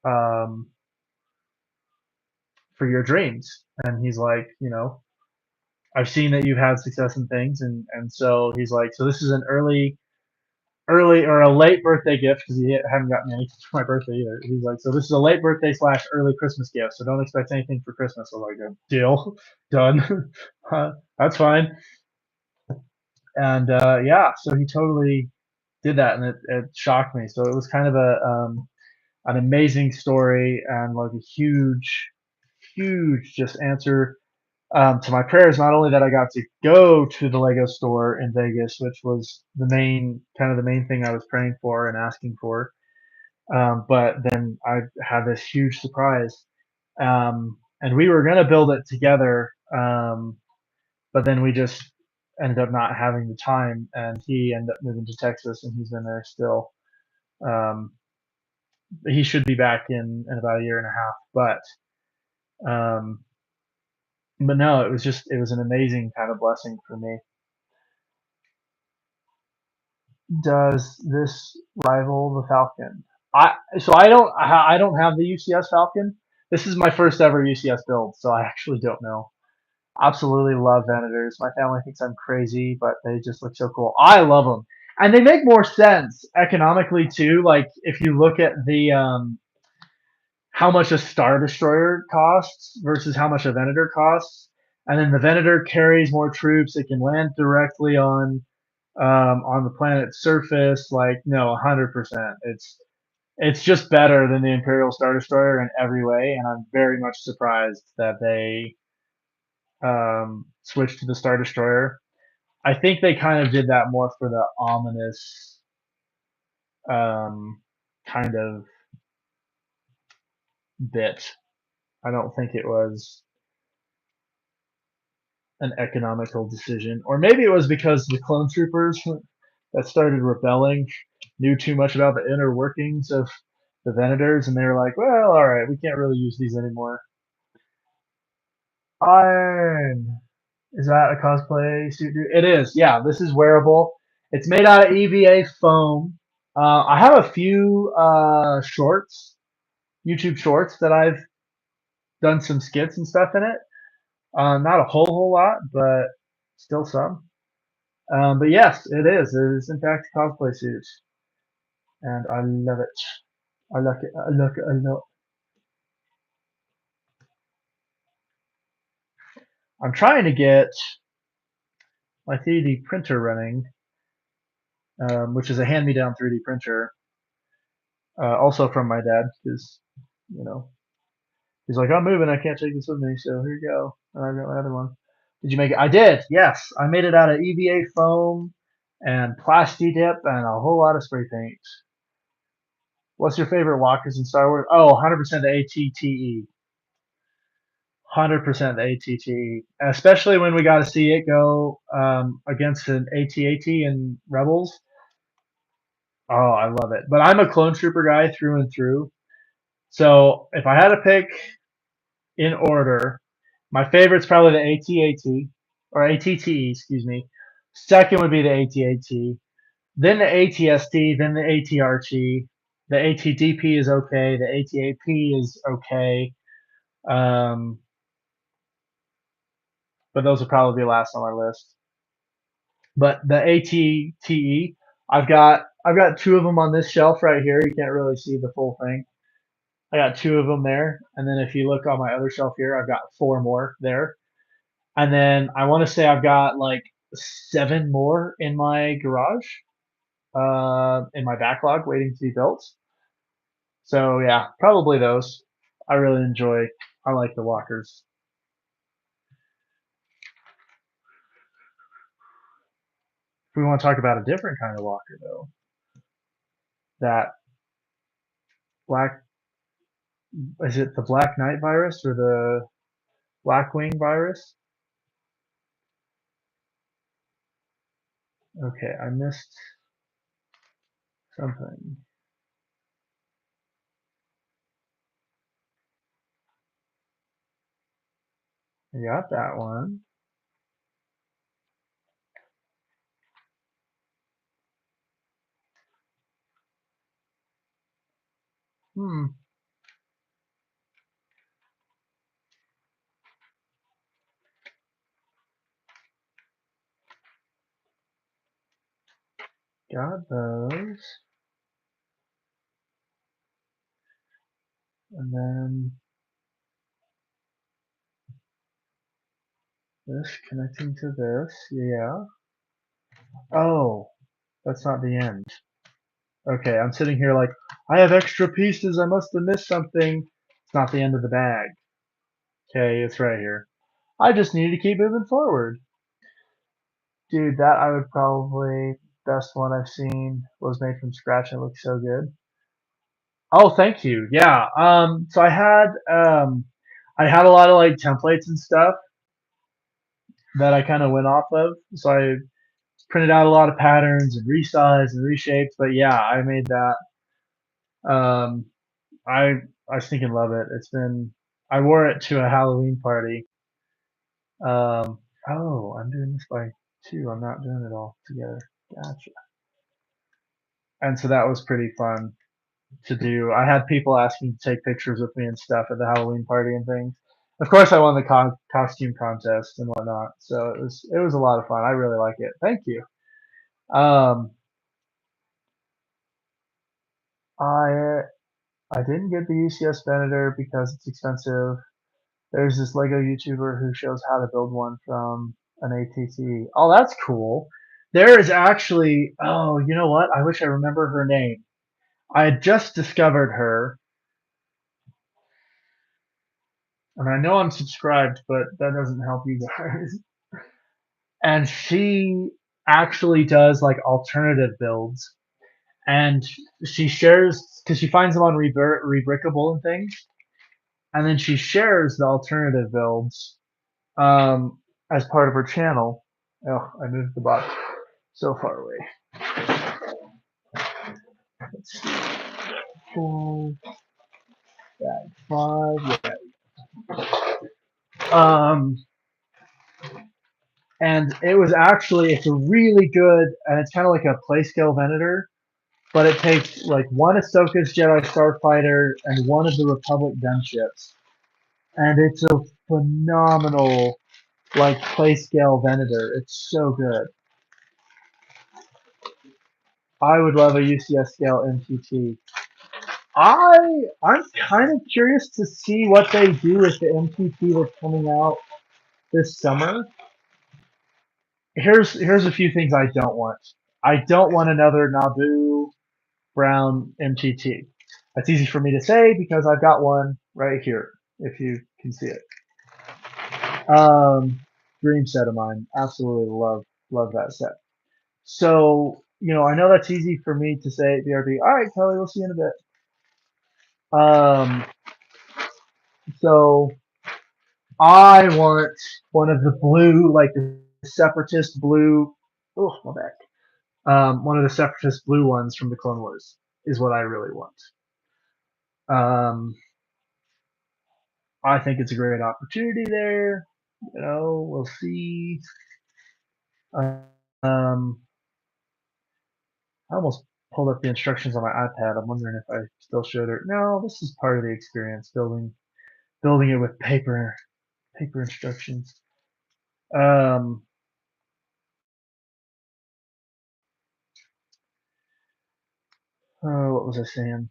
um, for your dreams. And he's like, I've seen that you've had success in things, and so he's like, so this is an early or a late birthday gift because he hadn't gotten me anything for my birthday either. He's like, so this is a late birthday / early Christmas gift, so don't expect anything for Christmas. I was like, deal, done. That's fine. And yeah, so he totally did that, and it shocked me. So it was kind of an amazing story and like a huge just answer to my prayers. Not only that I got to go to the Lego store in Vegas, which was the main thing I was praying for and asking for, but then I had this huge surprise, and we were gonna build it together, but then we just ended up not having the time, and he ended up moving to Texas, and he's been there still. Um, he should be back in about a year and a half, um, but no, it was an amazing kind of blessing for me. Does this rival the Falcon? I don't have the UCS Falcon. This is my first ever UCS build, so I actually don't know. Absolutely love Venators. My family thinks I'm crazy, but they just look so cool. I love them, and they make more sense economically too. Like if you look at the how much a Star Destroyer costs versus how much a Venator costs, and then the Venator carries more troops. It can land directly on the planet's surface. Like no, 100%. It's just better than the Imperial Star Destroyer in every way, and I'm very much surprised that they switched to the Star Destroyer. I think they kind of did that more for the ominous um, kind of bit. I don't think it was an economical decision, or maybe it was because the clone troopers that started rebelling knew too much about the inner workings of the Venators, and they were like, "Well, all right, we can't really use these anymore." Iron, is that a cosplay suit? It is. Yeah, this is wearable, It's made out of EVA foam. I have a few shorts, YouTube shorts that I've done some skits and stuff in it. Not a whole lot, but still some. But yes, it is. It is in fact a cosplay suit, and I love it. I look it. I look it. I know. I'm trying to get my 3D printer running, which is a hand-me-down 3D printer, also from my dad, because you know he's like, I'm moving, I can't take this with me, so here you go. And I got my other one. Did you make it? I did. Yes, I made it out of EVA foam and plasti dip and a whole lot of spray paint. What's your favorite walkers in Star Wars? Oh, 100% the ATTE. 100% the ATTE. Especially when we got to see it go against an ATAT in Rebels. Oh, I love it. But I'm a clone trooper guy through and through. So if I had to pick in order, my favorite's probably the ATAT or ATTE, excuse me. Second would be the ATAT, then the ATST, then the ATRT. The ATDP is okay. The ATAP is okay. Um, but those will probably be last on my list. But the ATTE, I've got two of them on this shelf right here. You can't really see the full thing. I got two of them there, and then if you look on my other shelf here, I've got four more there. And then I want to say I've got like seven more in my garage, in my backlog, waiting to be built. So yeah, probably those. I really enjoy. I like the walkers. If we want to talk about a different kind of walker though, that black is it the Black Knight virus or the Blackwing virus? Okay, I missed something. I got that one. Hmm. Got those. And then this connecting to this. Yeah. Oh, that's not the end. Okay, I'm sitting here like, I have extra pieces. I must have missed something. It's not the end of the bag. Okay, it's right here. I just need to keep moving forward. Dude, that I would probably best one I've seen was made from scratch and it looks so good. Oh, thank you. Yeah. So I had a lot of like templates and stuff that I kind of went off of. So I printed out a lot of patterns and resized and reshaped. But yeah, I made that. Um, I I stinking love it. I wore it to a Halloween party. Oh, I'm doing this by two. I'm not doing it all together. Gotcha. And so that was pretty fun to do. I had people asking to take pictures with me and stuff at the Halloween party and things. Of course, I won the costume contest and whatnot, so it was a lot of fun. I really like it. Thank you. Um, I I didn't get the UCS Venator because it's expensive. There's this Lego YouTuber who shows how to build one from an ATT. Oh, that's cool. There is actually, oh, you know what? I wish I remember her name. I had just discovered her, and I know I'm subscribed, but that doesn't help you guys. And she actually does like alternative builds, and she shares because she finds them on Rebrickable and things, and then she shares the alternative builds as part of her channel. Oh, I moved the box so far away. Let's see. Four, five, yeah. and it's a really good, and it's kind of like a play scale Venator, but it takes like one Ahsoka's Jedi Starfighter and one of the Republic gunships, and it's a phenomenal like play scale Venator. It's so good. I would love a UCS scale MTT. I'm kind of curious to see what they do with the MTT that's coming out this summer. Here's a few things I don't want. I don't want another Naboo Brown MTT. That's easy for me to say because I've got one right here, if you can see it. Dream set of mine. Absolutely love that set. So, I know that's easy for me to say at BRB. All right, Kelly, we'll see you in a bit. So I want one of the blue, like the separatist blue. Oh, my back. One of the separatist blue ones from the Clone Wars is what I really want. Um, I think it's a great opportunity there. We'll see. Um, I almost pulled up the instructions on my iPad. I'm wondering if I still showed it. No, this is part of the experience building it with paper instructions. Um, what was I saying?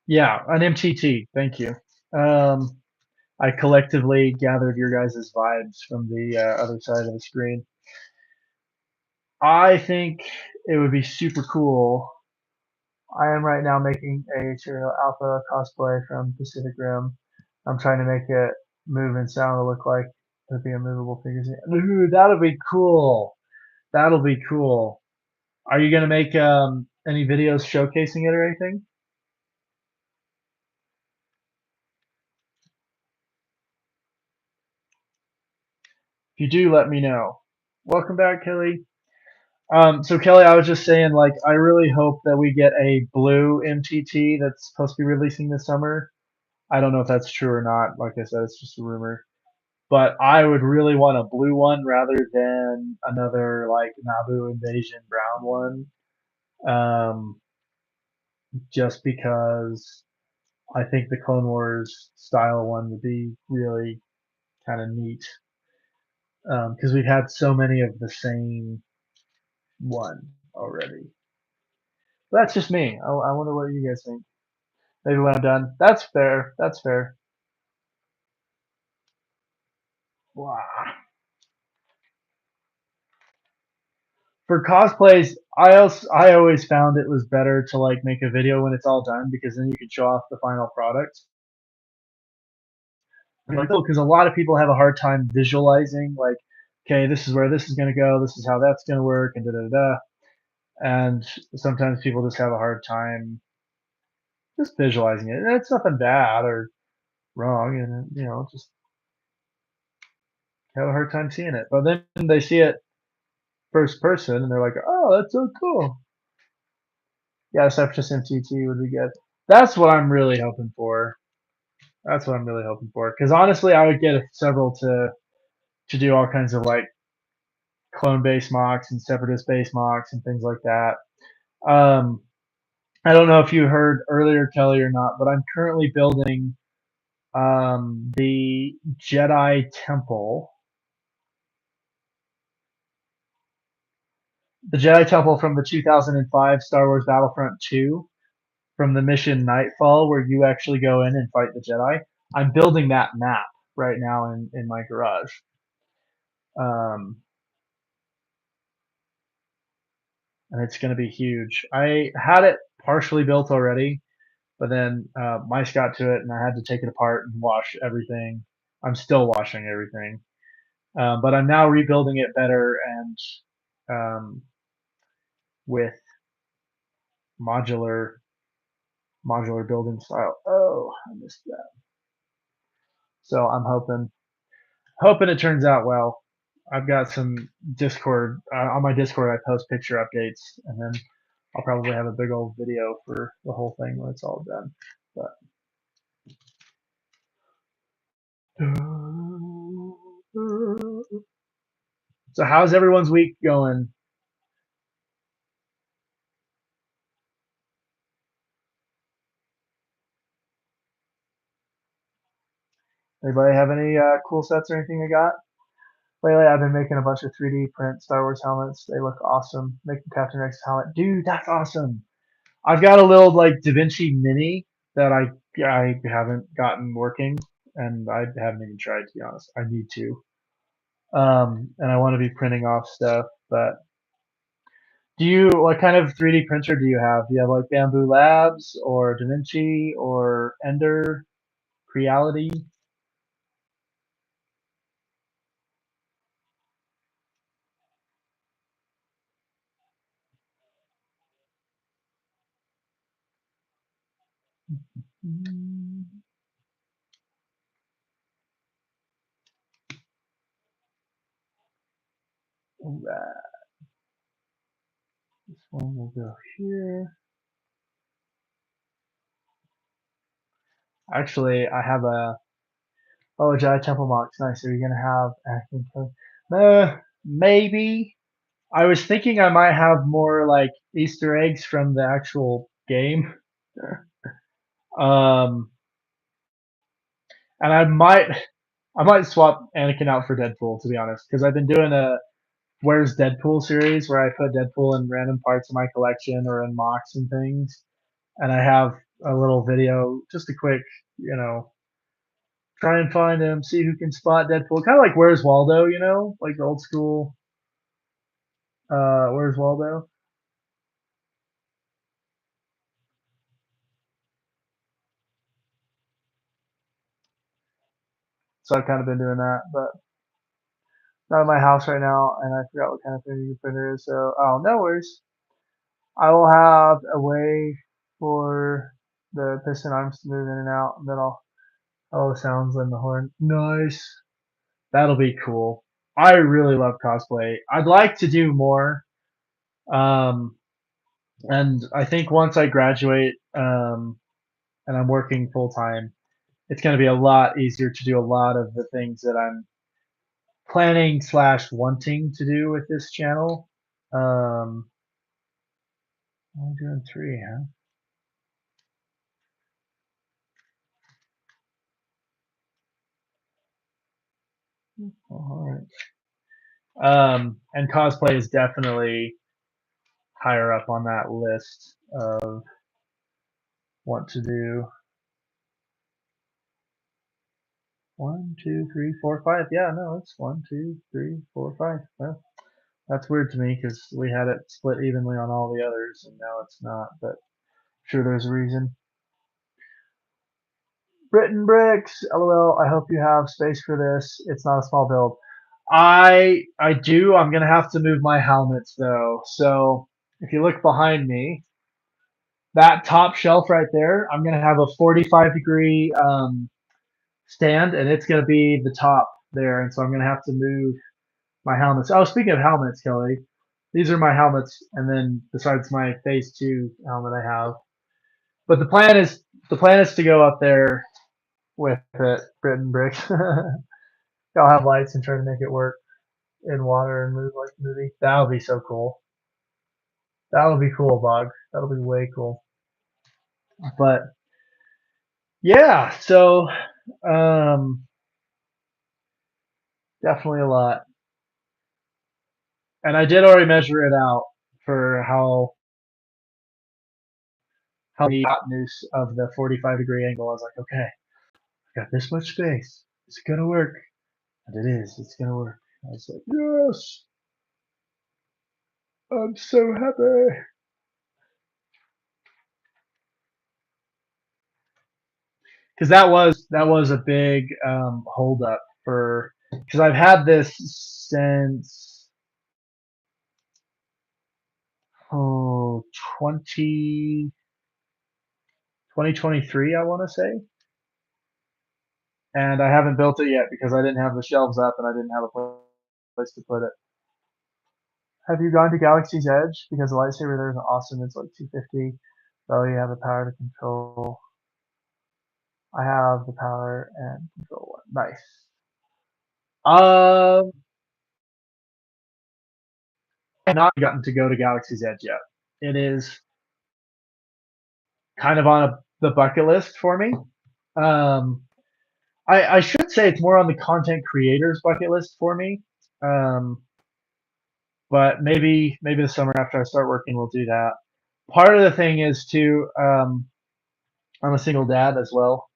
Yeah, an MTT. Thank you. Um, I collectively gathered your guys' vibes from the other side of the screen. I think it would be super cool. I am right now making a Serial Alpha cosplay from Pacific Rim. I'm trying to make it move and sound to look like it'd be a movable figure. Ooh, that'll be cool. That'll be cool. Are you gonna make any videos showcasing it or anything? If you do, let me know. Welcome back, Kelly. So Kelly, I was just saying, like, I really hope that we get a blue MTT that's supposed to be releasing this summer. I don't know if that's true or not. Like I said, it's just a rumor. But I would really want a blue one rather than another like Naboo Invasion brown one. Just because I think the Clone Wars style one would be really kind of neat. Because we've had so many of the same one already. But that's just me. I wonder what you guys think. Maybe when I'm done. That's fair. That's fair. Wow. For cosplays, I always found it was better to like make a video when it's all done because then you can show off the final product. Because a lot of people have a hard time visualizing like, okay, this is where this is going to go, this is how that's going to work, and da da da. And sometimes people just have a hard time just visualizing it. And it's nothing bad or wrong, and just have a hard time seeing it. But then they see it first person, and they're like, oh, that's so cool. Yeah, Separatist MTT would be good. That's what I'm really hoping for. That's what I'm really hoping for. Because honestly, I would get several to do all kinds of like clone based mocks and separatist based mocks and things like that. Um, I don't know if you heard earlier, Kelly, or not, but I'm currently building the Jedi Temple. The Jedi Temple from the 2005 Star Wars Battlefront 2, from the mission Nightfall, where you actually go in and fight the Jedi. I'm building that map right now in my garage. Um, and it's going to be huge. I had it partially built already, but then mice got to it, and I had to take it apart and wash everything. I'm still washing everything, but I'm now rebuilding it better and with modular modular building style. Oh, I missed that. So I'm hoping it turns out well. I've got some Discord on my Discord. I post picture updates, and then I'll probably have a big old video for the whole thing when it's all done. But So how's everyone's week going? Anybody have any cool sets or anything they got? Lately, I've been making a bunch of 3D print Star Wars helmets. They look awesome. Making Captain Rex's helmet, dude, that's awesome. I've got a little like Da Vinci Mini that I haven't gotten working, and I haven't even tried to be honest. I need to. And I want to be printing off stuff. But do you what kind of 3D printer do you have? Do you have like Bamboo Labs or Da Vinci or Ender Creality? Mm, alright, this one will go here. Actually, I have a Jedi Temple Mox. Nice. Are you gonna have acting? Maybe. I was thinking I might have more like Easter eggs from the actual game. Um, and I might swap Anakin out for Deadpool to be honest, because I've been doing a Where's Deadpool series where I put Deadpool in random parts of my collection or in mocks and things, and I have a little video, just a quick, you know, try and find him, see who can spot Deadpool, kind of like Where's Waldo, like the old school Where's Waldo. So I've kind of been doing that, but not at my house right now, and I forgot what kind of 3D printer is. So, oh, no worries. I will have a way for the piston arms to move in and out, and then the sounds in the horn. Nice. That'll be cool. I really love cosplay. I'd like to do more. Um, and I think once I graduate, and I'm working full time, it's going to be a lot easier to do a lot of the things that I'm planning slash wanting to do with this channel. Um, I'm doing three, huh? All right. And cosplay is definitely higher up on that list of what to do. One, two, three, four, five. Yeah, no, it's one, two, three, four, five. Well, that's weird to me because we had it split evenly on all the others, and now it's not. But sure, there's a reason. Britain Bricks, LOL. I hope you have space for this. It's not a small build. I do. I'm gonna have to move my helmets though. So if you look behind me, that top shelf right there, I'm gonna have a 45-degree stand, and it's gonna be the top there. And so I'm gonna have to move my helmets. Oh, speaking of helmets, Kelly, these are my helmets, and then besides my Phase Two helmet I have. But the plan is to go up there with it, Britain Bricks. I'll have lights and try to make it work in water and move like the movie. That would be so cool. That would be cool, Bog. That'll be way cool. But yeah, so um, definitely a lot. And I did already measure it out for how the hypotenuse of the 45-degree angle. I was like, okay, I got this much space. It's gonna work, and it is. It's gonna work. I was like, yes, I'm so happy. Because that was a big hold up for because I've had this since oh 2023 I want to say, and I haven't built it yet because I didn't have the shelves up and I didn't have a place to put it. Have you gone to Galaxy's Edge? Because the lightsaber there is awesome. It's like 250. So you have the power to control. I have the power and control one. Nice. Um, have not gotten to go to Galaxy's Edge yet. It is kind of on the bucket list for me. Um, I should say it's more on the content creators bucket list for me. Um, but maybe the summer after I start working, we'll do that. Part of the thing is too, I'm a single dad as well,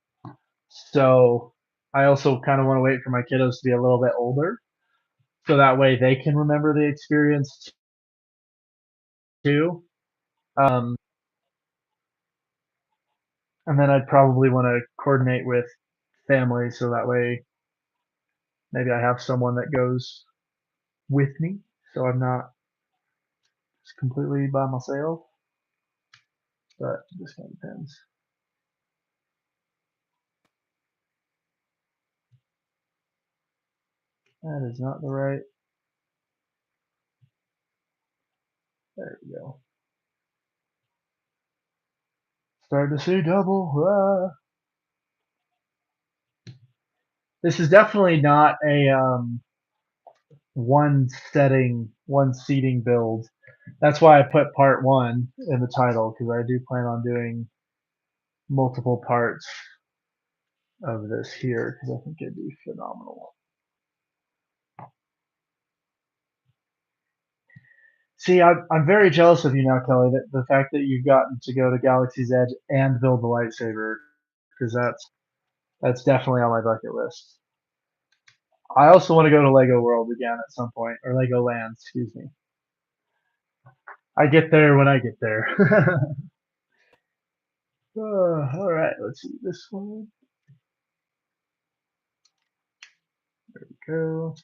so I also kind of want to wait for my kiddos to be a little bit older, so that way they can remember the experience too. Um, and then I'd probably want to coordinate with family, so that way maybe I have someone that goes with me, so I'm not just completely by myself. But this kind of depends. That is not the right. There we go. Starting to see double. Ah. This is definitely not a one seating build. That's why I put part one in the title, because I do plan on doing multiple parts of this here, because I think it'd be phenomenal. See, I'm very jealous of you now, Kelly. That the fact that you've gotten to go to Galaxy's Edge and build the lightsaber, because that's definitely on my bucket list. I also want to go to Lego World again at some point, or Lego Land, excuse me. I get there when I get there. All right, let's see this one. There we go.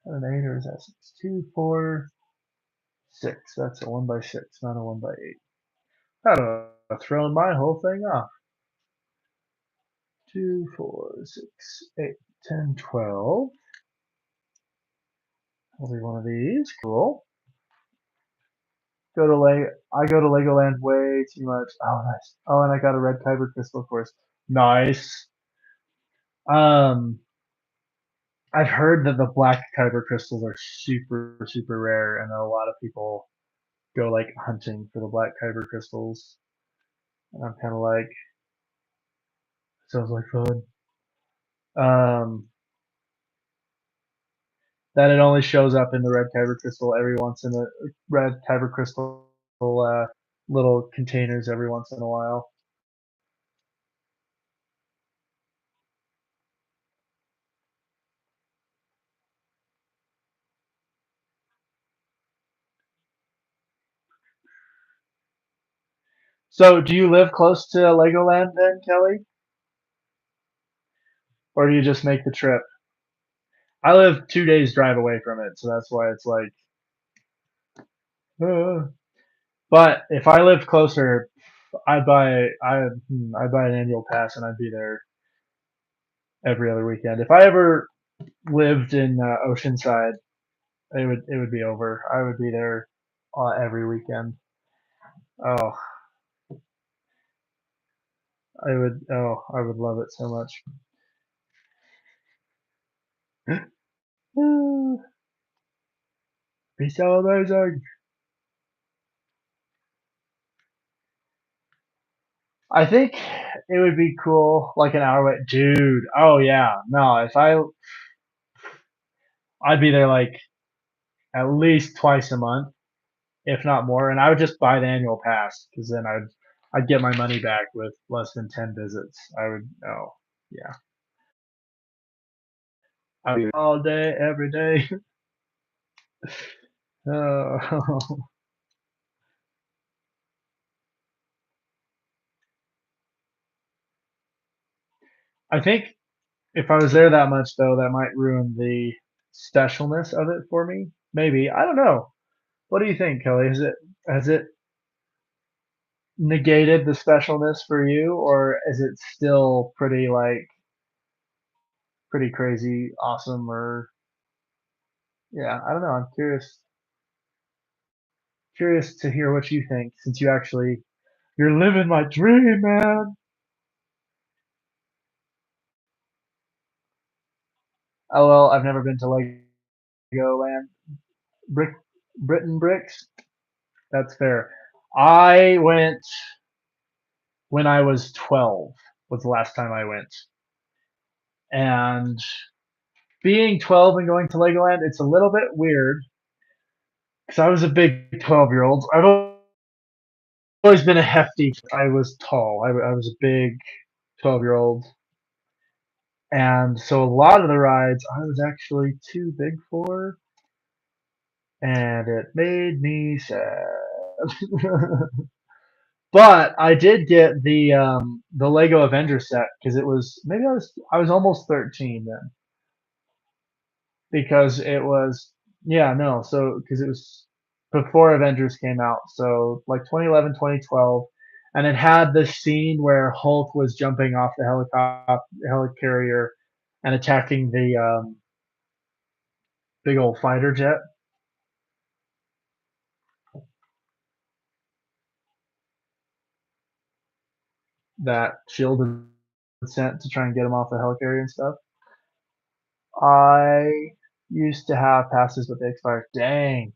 An 8 or is that 6? 2, 4, 6. That's a 1 by 6, not a 1 by 8. I'd have thrown my whole thing off. 2, 4, 6, 8, 10, 12. I'll be one of these. Cool. I go to Legoland way too much. Oh, nice. Oh, and I got a red kyber crystal, of course. Nice. Um, I've heard that the black kyber crystals are super, super rare, and a lot of people go like hunting for the black kyber crystals. And I'm kind of like, sounds like fun. Um, that it only shows up in the red kyber crystal every once in a red kyber crystal little containers every once in a while. So, do you live close to Legoland then, Kelly, or do you just make the trip? I live 2 days drive away from it, so that's why it's like. Uh. But if I lived closer, I'd buy an annual pass and I'd be there every other weekend. If I ever lived in Oceanside, it would be over. I would be there every weekend. Oh, I would love it so much. Be so amazing. I think it would be cool, like an hour away, dude. Oh yeah, no. If I'd be there like at least twice a month, if not more, and I would just buy the annual pass because then I'd get my money back with less than 10 visits. I would. Oh yeah, I would all day, every day. Oh. I think if I was there that much though, that might ruin the specialness of it for me. Maybe I don't know. What do you think, Kelly? Has it negated the specialness for you, or is it still pretty crazy, awesome, or yeah? I don't know. I'm curious. curious to hear what you think since you're living my dream, man. Oh well, I've never been to Legoland. Brick Britain bricks. That's fair. I went when I was 12. Was the last time I went, and being 12 and going to Legoland, it's a little bit weird because I was a big 12-year-old. I've always been a hefty. I was tall. I was a big 12-year-old, and so a lot of the rides I was actually too big for, and it made me sad. But I did get the Lego Avenger set because it was maybe I was almost 13 then because it was yeah no so because it was before Avengers came out, so like 2011 2012, and it had this scene where Hulk was jumping off the helicarrier and attacking the big old fighter jet that Shield had sent to try and get him off the helicarrier and stuff. I used to have passes, but they expired. Dang.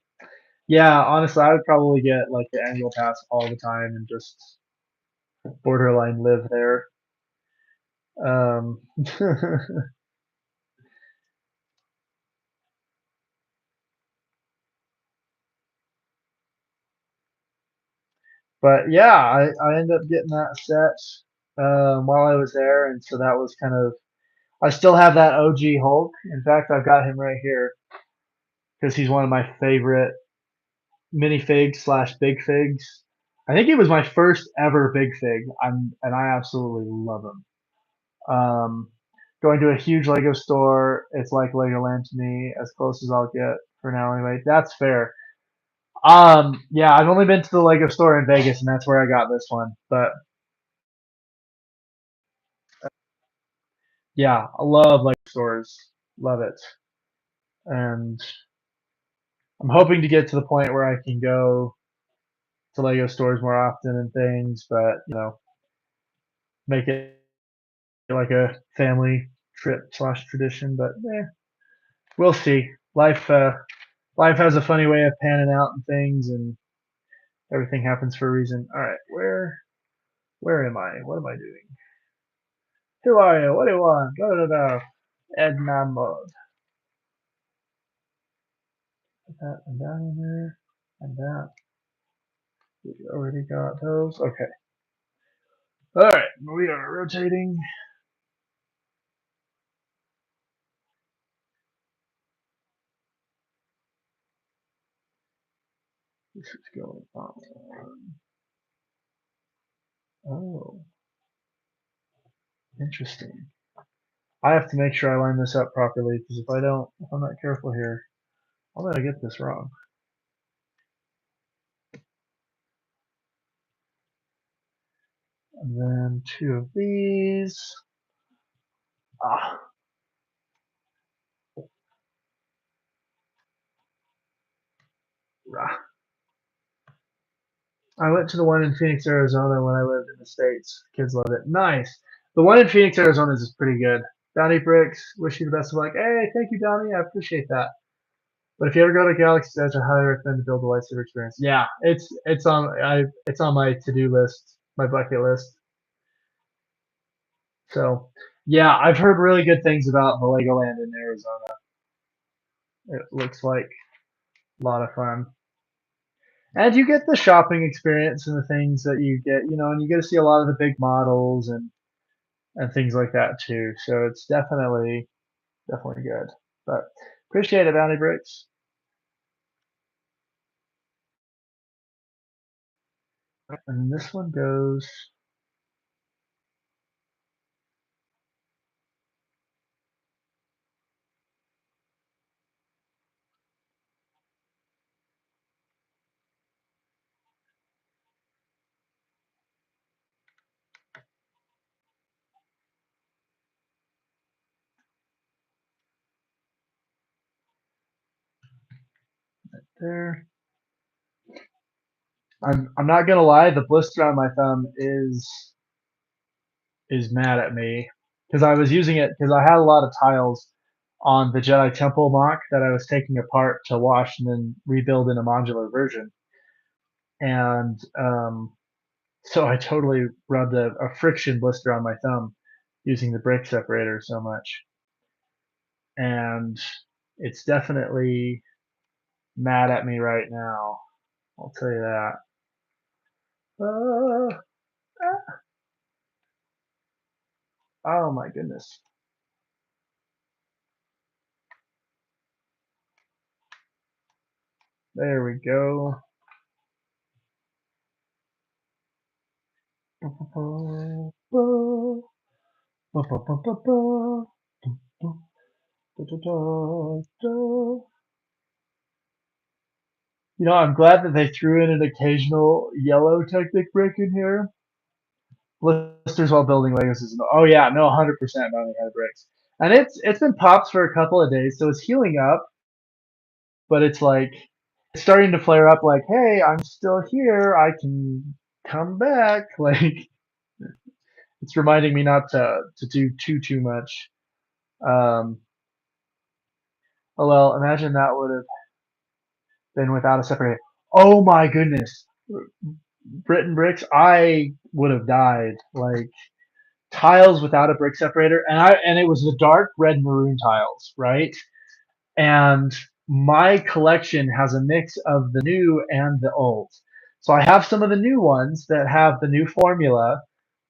Yeah, honestly, I would probably get like the annual pass all the time and just borderline live there. Um, but yeah, I ended up getting that set while I was there, and so that was kind of. I still have that OG Hulk. In fact, I've got him right here because he's one of my favorite minifigs slash big figs. I think he was my first ever big fig. And I absolutely love him. Going to a huge Lego store, it's like Legoland to me, as close as I'll get for now. Anyway, that's fair. Yeah, I've only been to the Lego store in Vegas, and that's where I got this one. But yeah, I love Lego stores, love it, and I'm hoping to get to the point where I can go to Lego stores more often and things. But make it like a family trip slash tradition. But we'll see. Life has a funny way of panning out and things, and everything happens for a reason. All right, where am I? What am I doing? Who are you? What do you want? Go to the Edna mode. Put that one down in there, and that. We already got those. Okay. All right, we are rotating. This is going on. Oh, interesting. I have to make sure I line this up properly because if I don't, if I'm not careful here, I'm gonna get this wrong. And then two of these. Ah, rah. I went to the one in Phoenix, Arizona when I lived in the States. Kids love it. Nice. The one in Phoenix, Arizona is pretty good. Donnie Bricks, wish you the best of luck. Hey, thank you, Donnie. I appreciate that. But if you ever go to Galaxy's Edge, I highly recommend to build the lightsaber experience. Yeah, it's on my to do list, my bucket list. So yeah, I've heard really good things about the Legoland in Arizona. It looks like a lot of fun. And you get the shopping experience and the things that you get, and you get to see a lot of the big models and things like that too. So it's definitely good. But appreciate it, Bounty Bricks. And this one goes there. I'm not gonna lie, the blister on my thumb is mad at me because I was using it because I had a lot of tiles on the Jedi Temple mock that I was taking apart to wash and then rebuild in a modular version, and so I totally rubbed a friction blister on my thumb using the brick separator so much, and it's definitely mad at me right now. I'll tell you that. Uh, oh my goodness. There we go. You know, I'm glad that they threw in an occasional yellow Technic brick in here. Blisters while building Legos is oh yeah, no, 100% bounty head bricks, and it's been pops for a couple of days, so it's healing up, but it's like it's starting to flare up. Like, hey, I'm still here. I can come back. Like, it's reminding me not to do too much. Um, oh well, imagine that would have been without a separator. Oh my goodness, Britain bricks, I would have died. Like tiles without a brick separator, and it was the dark red maroon tiles, right? And my collection has a mix of the new and the old. So I have some of the new ones that have the new formula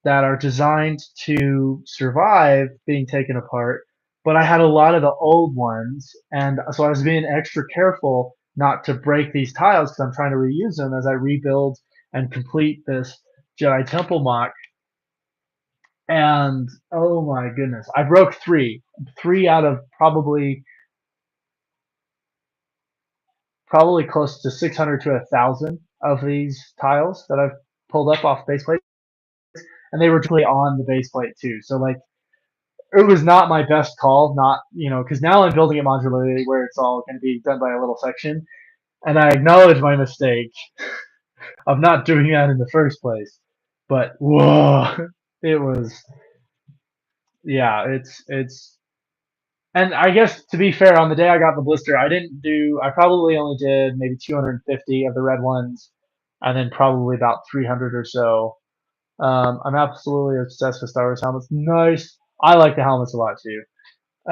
that are designed to survive being taken apart, but I had a lot of the old ones, and so I was being extra careful not to break these tiles because I'm trying to reuse them as I rebuild and complete this Jedi Temple mock. And oh my goodness, I broke three out of probably close to 600 to 1,000 of these tiles that I've pulled up off base plate, and they were directly on the base plate too. So like, it was not my best call, not because now I'm building it modularly where it's all going to be done by a little section, and I acknowledge my mistake of not doing that in the first place. But whoa, it was yeah, it's and I guess to be fair, on the day I got the blister, I didn't do. I probably only did maybe 250 of the red ones, and then probably about 300 or so. I'm absolutely obsessed with Star Wars helmets. Nice. I like the helmets a lot too.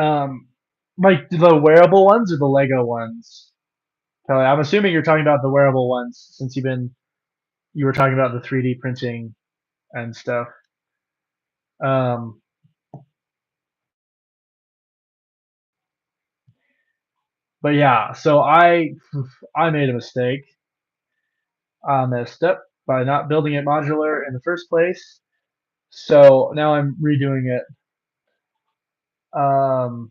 Um, like the wearable ones or the Lego ones. Kelly, I'm assuming you're talking about the wearable ones since you were talking about the 3D printing and stuff. Um, but yeah, so I made a mistake. I messed up by not building it modular in the first place. So now I'm redoing it. Um,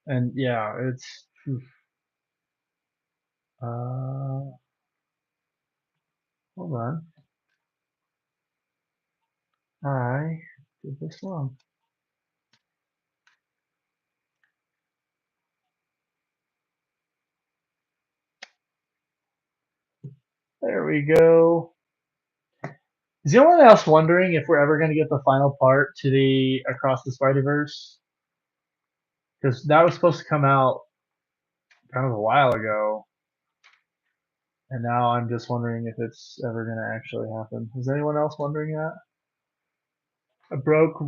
and yeah, it's hold on. I did this wrong. There we go. Is anyone else wondering if we're ever going to get the final part to the Across the Spider-Verse? Because that was supposed to come out kind of a while ago, and now I'm just wondering if it's ever going to actually happen. Is anyone else wondering that? I broke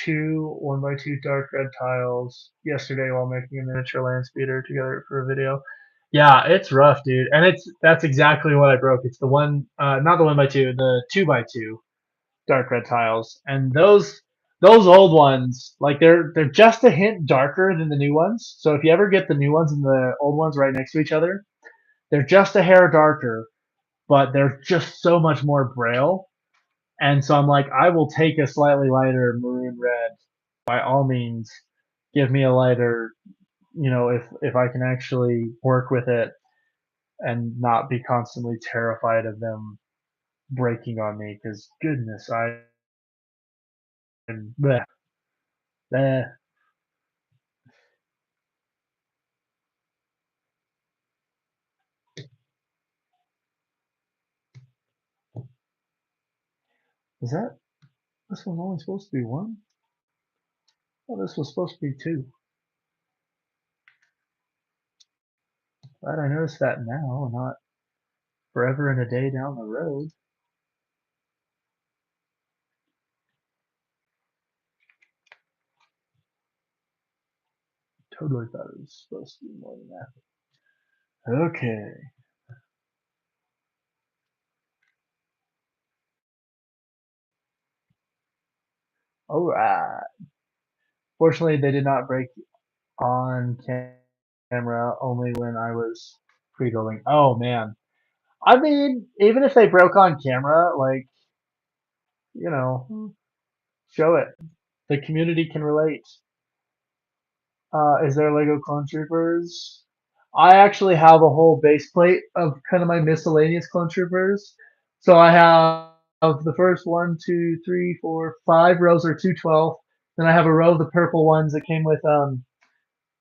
two 1x2 dark red tiles yesterday while making a miniature land speeder together for a video. Yeah, it's rough, dude, and that's exactly what I broke. It's the one, not the 1x2, the 2x2 dark red tiles, and those old ones, like they're just a hint darker than the new ones. So if you ever get the new ones and the old ones right next to each other, they're just a hair darker, but they're just so much more braille. And so I'm like, I will take a slightly lighter maroon red by all means. Give me a lighter, if I can actually work with it and not be constantly terrified of them breaking on me. Because goodness, I'm bleh, bleh. Is that this one's only supposed to be one? Oh, this was supposed to be two. Glad I noticed that now, not forever and a day down the road. Totally thought it was supposed to be more than that. Okay. Alright. Fortunately, they did not break on camera, only when I was pre-building. Oh man. I mean, even if they broke on camera, like, you know, show it. The community can relate. Is there Lego Clone Troopers? I actually have a whole base plate of kind of my miscellaneous Clone Troopers. So I have the first one, two, three, four, five rows are 212. Then I have a row of the purple ones that came with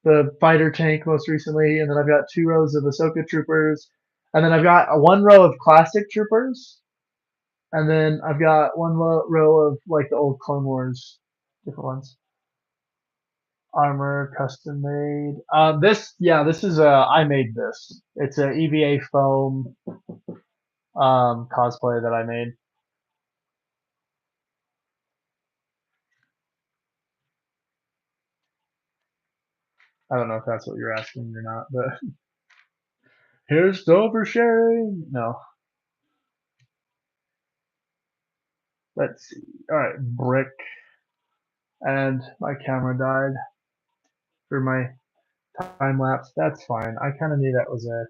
the fighter tank most recently, and then I've got two rows of Ahsoka Troopers, and then I've got one row of classic Troopers, and then I've got one row of like the old Clone Wars different ones. Armor custom made. This is I made this. It's a EVA foam cosplay that I made. I don't know if that's what you're asking or not, but here's the oversharing. No, let's see. All right, brick, and my camera died for my time lapse. That's fine. I kind of knew that was a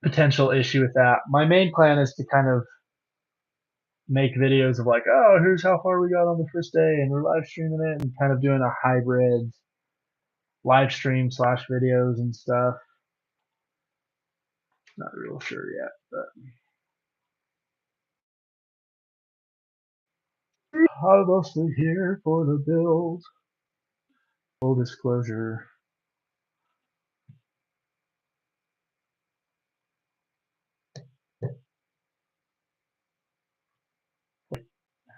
potential issue with that. My main plan is to kind of make videos of like, oh, here's how far we got on the first day, and we're live streaming it, and kind of doing a hybrid live stream slash videos and stuff. Not real sure yet, but I'm mostly here for the build. Full disclosure.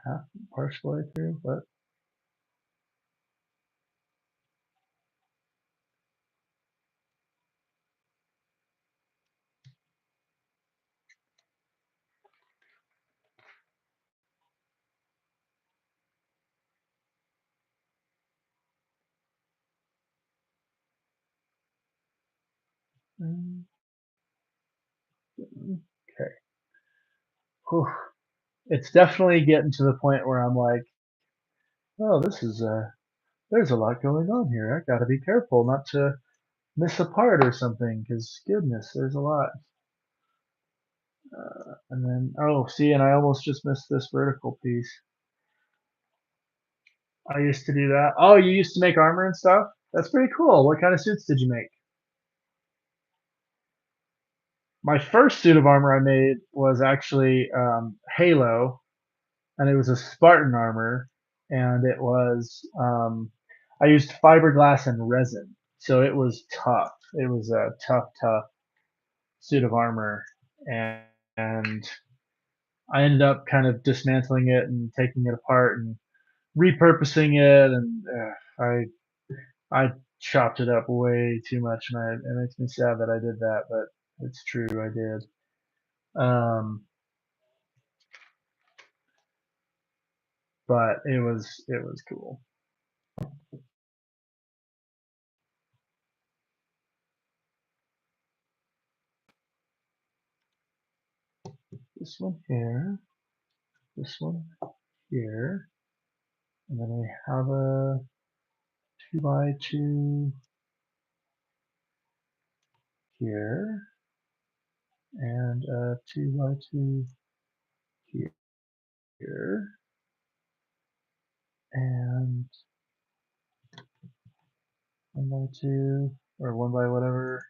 Half partially through, but okay. Whew. It's definitely getting to the point where I'm like, oh, this is there's a lot going on here. I gotta be careful not to miss a part or something, because goodness, there's a lot. And then, oh, see, and I almost just missed this vertical piece. I used to do that. Oh, you used to make armor and stuff? That's pretty cool. What kind of suits did you make? My first suit of armor I made was actually Halo, and it was a Spartan armor, and it was I used fiberglass and resin, so it was tough. It was a tough suit of armor, and I ended up kind of dismantling it and taking it apart and repurposing it, and I chopped it up way too much, and it makes me sad that I did that, but it's true, I did. But it was cool. This one here, this one here, and then we have a 2x2 here, and a 2x2 here, and 1x2, or 1 by whatever,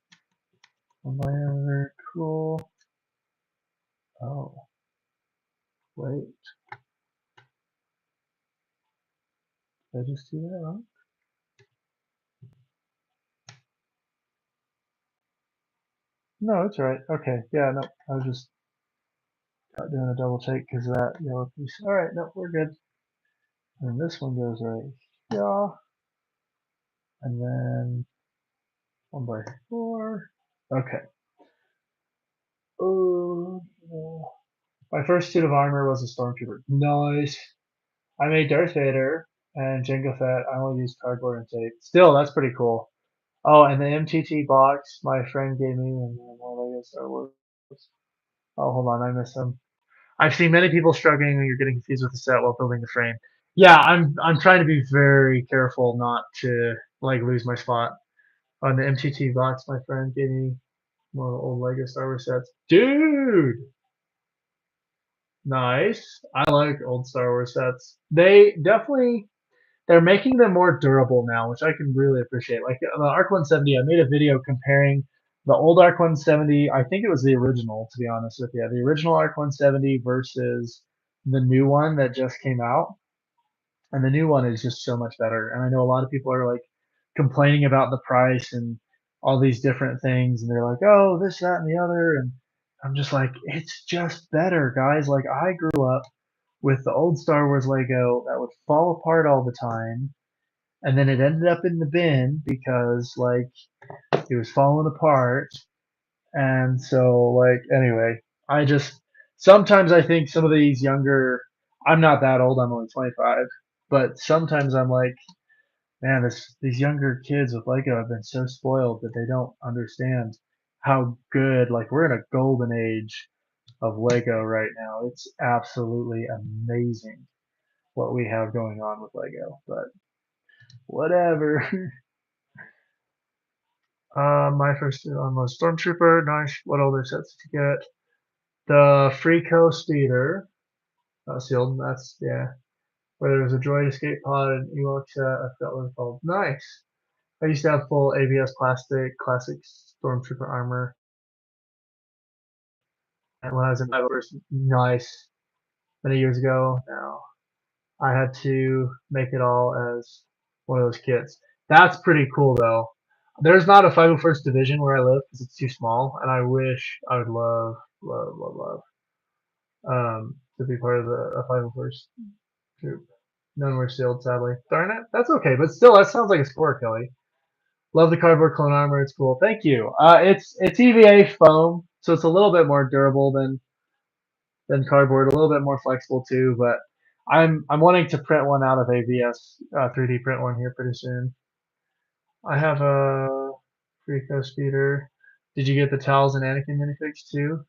1 by whatever, cool. Oh, wait, did I just do that wrong? No, it's right. Okay, yeah, no, I was just Not doing a double take because of that yellow piece. All right, no, we're good. And this one goes right here, and then 1x4. Okay. Oh, my first suit of armor was a stormtrooper. Nice. I made Darth Vader and Jango Fett. I only used cardboard and tape. Still, that's pretty cool. Oh, and the MTT box my friend gave me and more Lego Star Wars. Oh, hold on, I missed them. I've seen many people struggling when you're getting confused with the set while building the frame. Yeah, I'm trying to be very careful not to like lose my spot. On the MTT box my friend gave me more old Lego Star Wars sets. Dude, nice. I like old Star Wars sets. They definitely they're making them more durable now, which I can really appreciate. Like the Arc 170, I made a video comparing the old Arc 170. I think it was the original, to be honest with you. The original Arc 170 versus the new one that just came out, and the new one is just so much better. And I know a lot of people are like complaining about the price and all these different things, and they're like, "Oh, this, that, and the other," and I'm just like, it's just better, guys. Like I grew up with the old Star Wars Lego that would fall apart all the time, and then it ended up in the bin because like it was falling apart. And so like anyway, I just sometimes I think some of these younger, I'm not that old, I'm only 25, but sometimes I'm like, man, these younger kids with Lego have been so spoiled that they don't understand how good, like we're in a golden age of Lego right now. It's absolutely amazing what we have going on with Lego, but whatever. My first one was Stormtrooper. Nice. What other sets did you get? The Freako Speeder. That's the old. That's yeah. Where there was a droid escape pod and Ewok set. I forgot what it's called. Nice. I used to have full ABS plastic classic Stormtrooper armor. And when I was in my first, nice. Many years ago now, I had to make it all as one of those kits. That's pretty cool though. There's not a 501st Division where I live because it's too small, and I wish I would love to be part of a 501st troop. None were sealed, sadly. Darn it. That's okay, but still, that sounds like a score, Kelly. Love the cardboard clone armor. It's cool. Thank you. It's EVA foam, so it's a little bit more durable than cardboard, a little bit more flexible too. But I'm wanting to print one out of ABS, 3D print one here pretty soon. I have a Freako speeder. Did you get the Towels and Anakin minifigs too?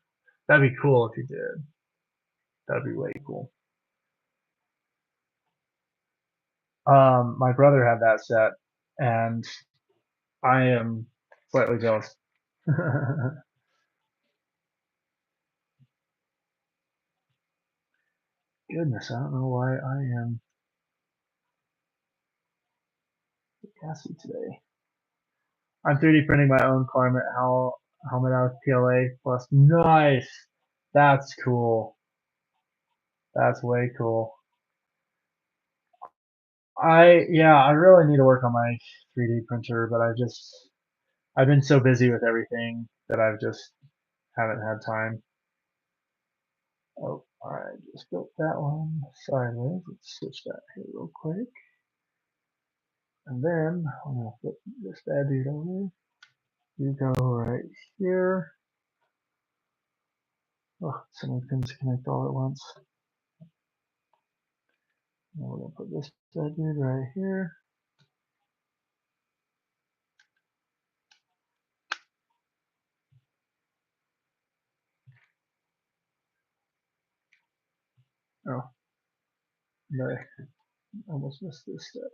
That'd be cool if you did. That'd be way cool. My brother had that set, and I am slightly jealous. Goodness, I don't know why I am gassy today. I'm 3D printing my own climate helmet out of PLA plus. Nice. That's cool. That's way cool. I really need to work on my 3D printer, but I've been so busy with everything that I've just haven't had time. Oh, alright, just built that one sideways. Let's switch that here real quick. And then I'm gonna flip this bad dude over. You go right here. Oh, so many pins connect all at once. Now we're gonna put this bad dude right here. Oh, no, I almost missed this step.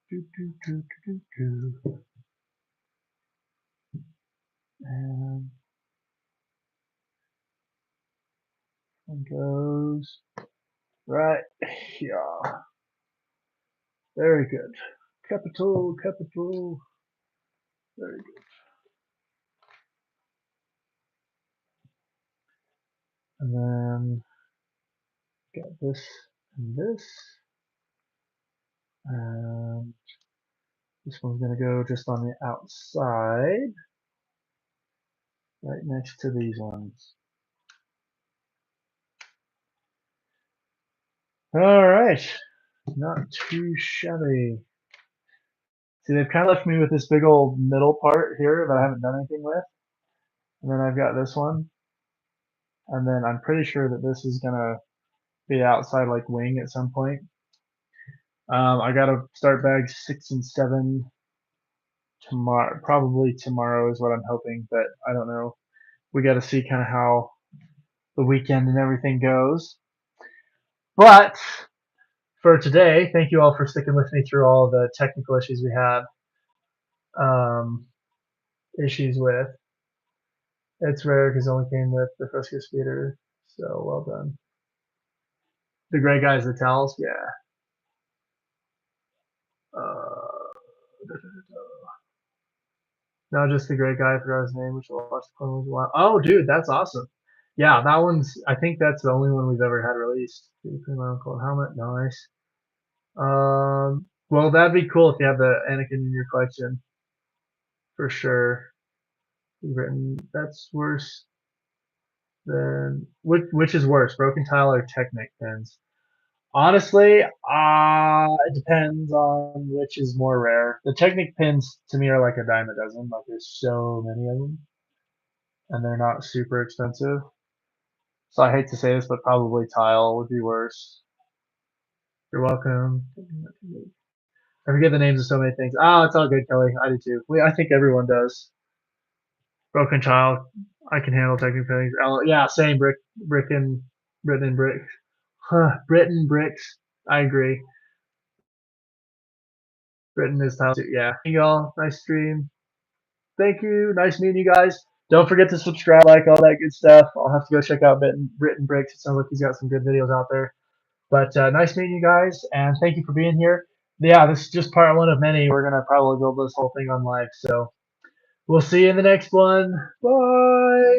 Do, do, do, do, do, do. And one goes right here. Very good. Capital, capital. Very good. And then got this and this. And this one's going to go just on the outside, right next to these ones. All right, not too shabby. See, they've kind of left me with this big old middle part here that I haven't done anything with. And then I've got this one. And then I'm pretty sure that this is going to be outside like wing at some point. I got to start bags 6 and 7 tomorrow. Probably tomorrow is what I'm hoping, but I don't know. We got to see kind of how the weekend and everything goes. But for today, thank you all for sticking with me through all the technical issues we had. Issues with. It's rare because it only came with the Fresco Speeder. So well done. The gray guys, the towels, yeah. Uh, no, just the gray guy. I forgot his name, which will watch the Clone Wars. Oh, dude, that's awesome. Yeah, that one's. I think that's the only one we've ever had released. My uncle helmet, nice. Well, that'd be cool if you have the Anakin in your collection, for sure. Written. That's worse than which is worse, Broken Tile or Technic pins? Honestly, it depends on which is more rare. The Technic pins to me are like a dime a dozen. Like there's so many of them, and they're not super expensive. So I hate to say this, but probably Tile would be worse. You're welcome. I forget the names of so many things. Oh, it's all good, Kelly. I do too. I think everyone does. Broken Child. I can handle Technic pins. Yeah, same. Britain and Brick. Huh, Britain bricks. I agree. Britain is Tile too. Yeah. Hey y'all. Nice stream. Thank you. Nice meeting you guys. Don't forget to subscribe, like all that good stuff. I'll have to go check out Britain Bricks. It sounds like he's got some good videos out there. But nice meeting you guys, and thank you for being here. Yeah, this is just part one of many. We're gonna probably build this whole thing on live. So we'll see you in the next one. Bye.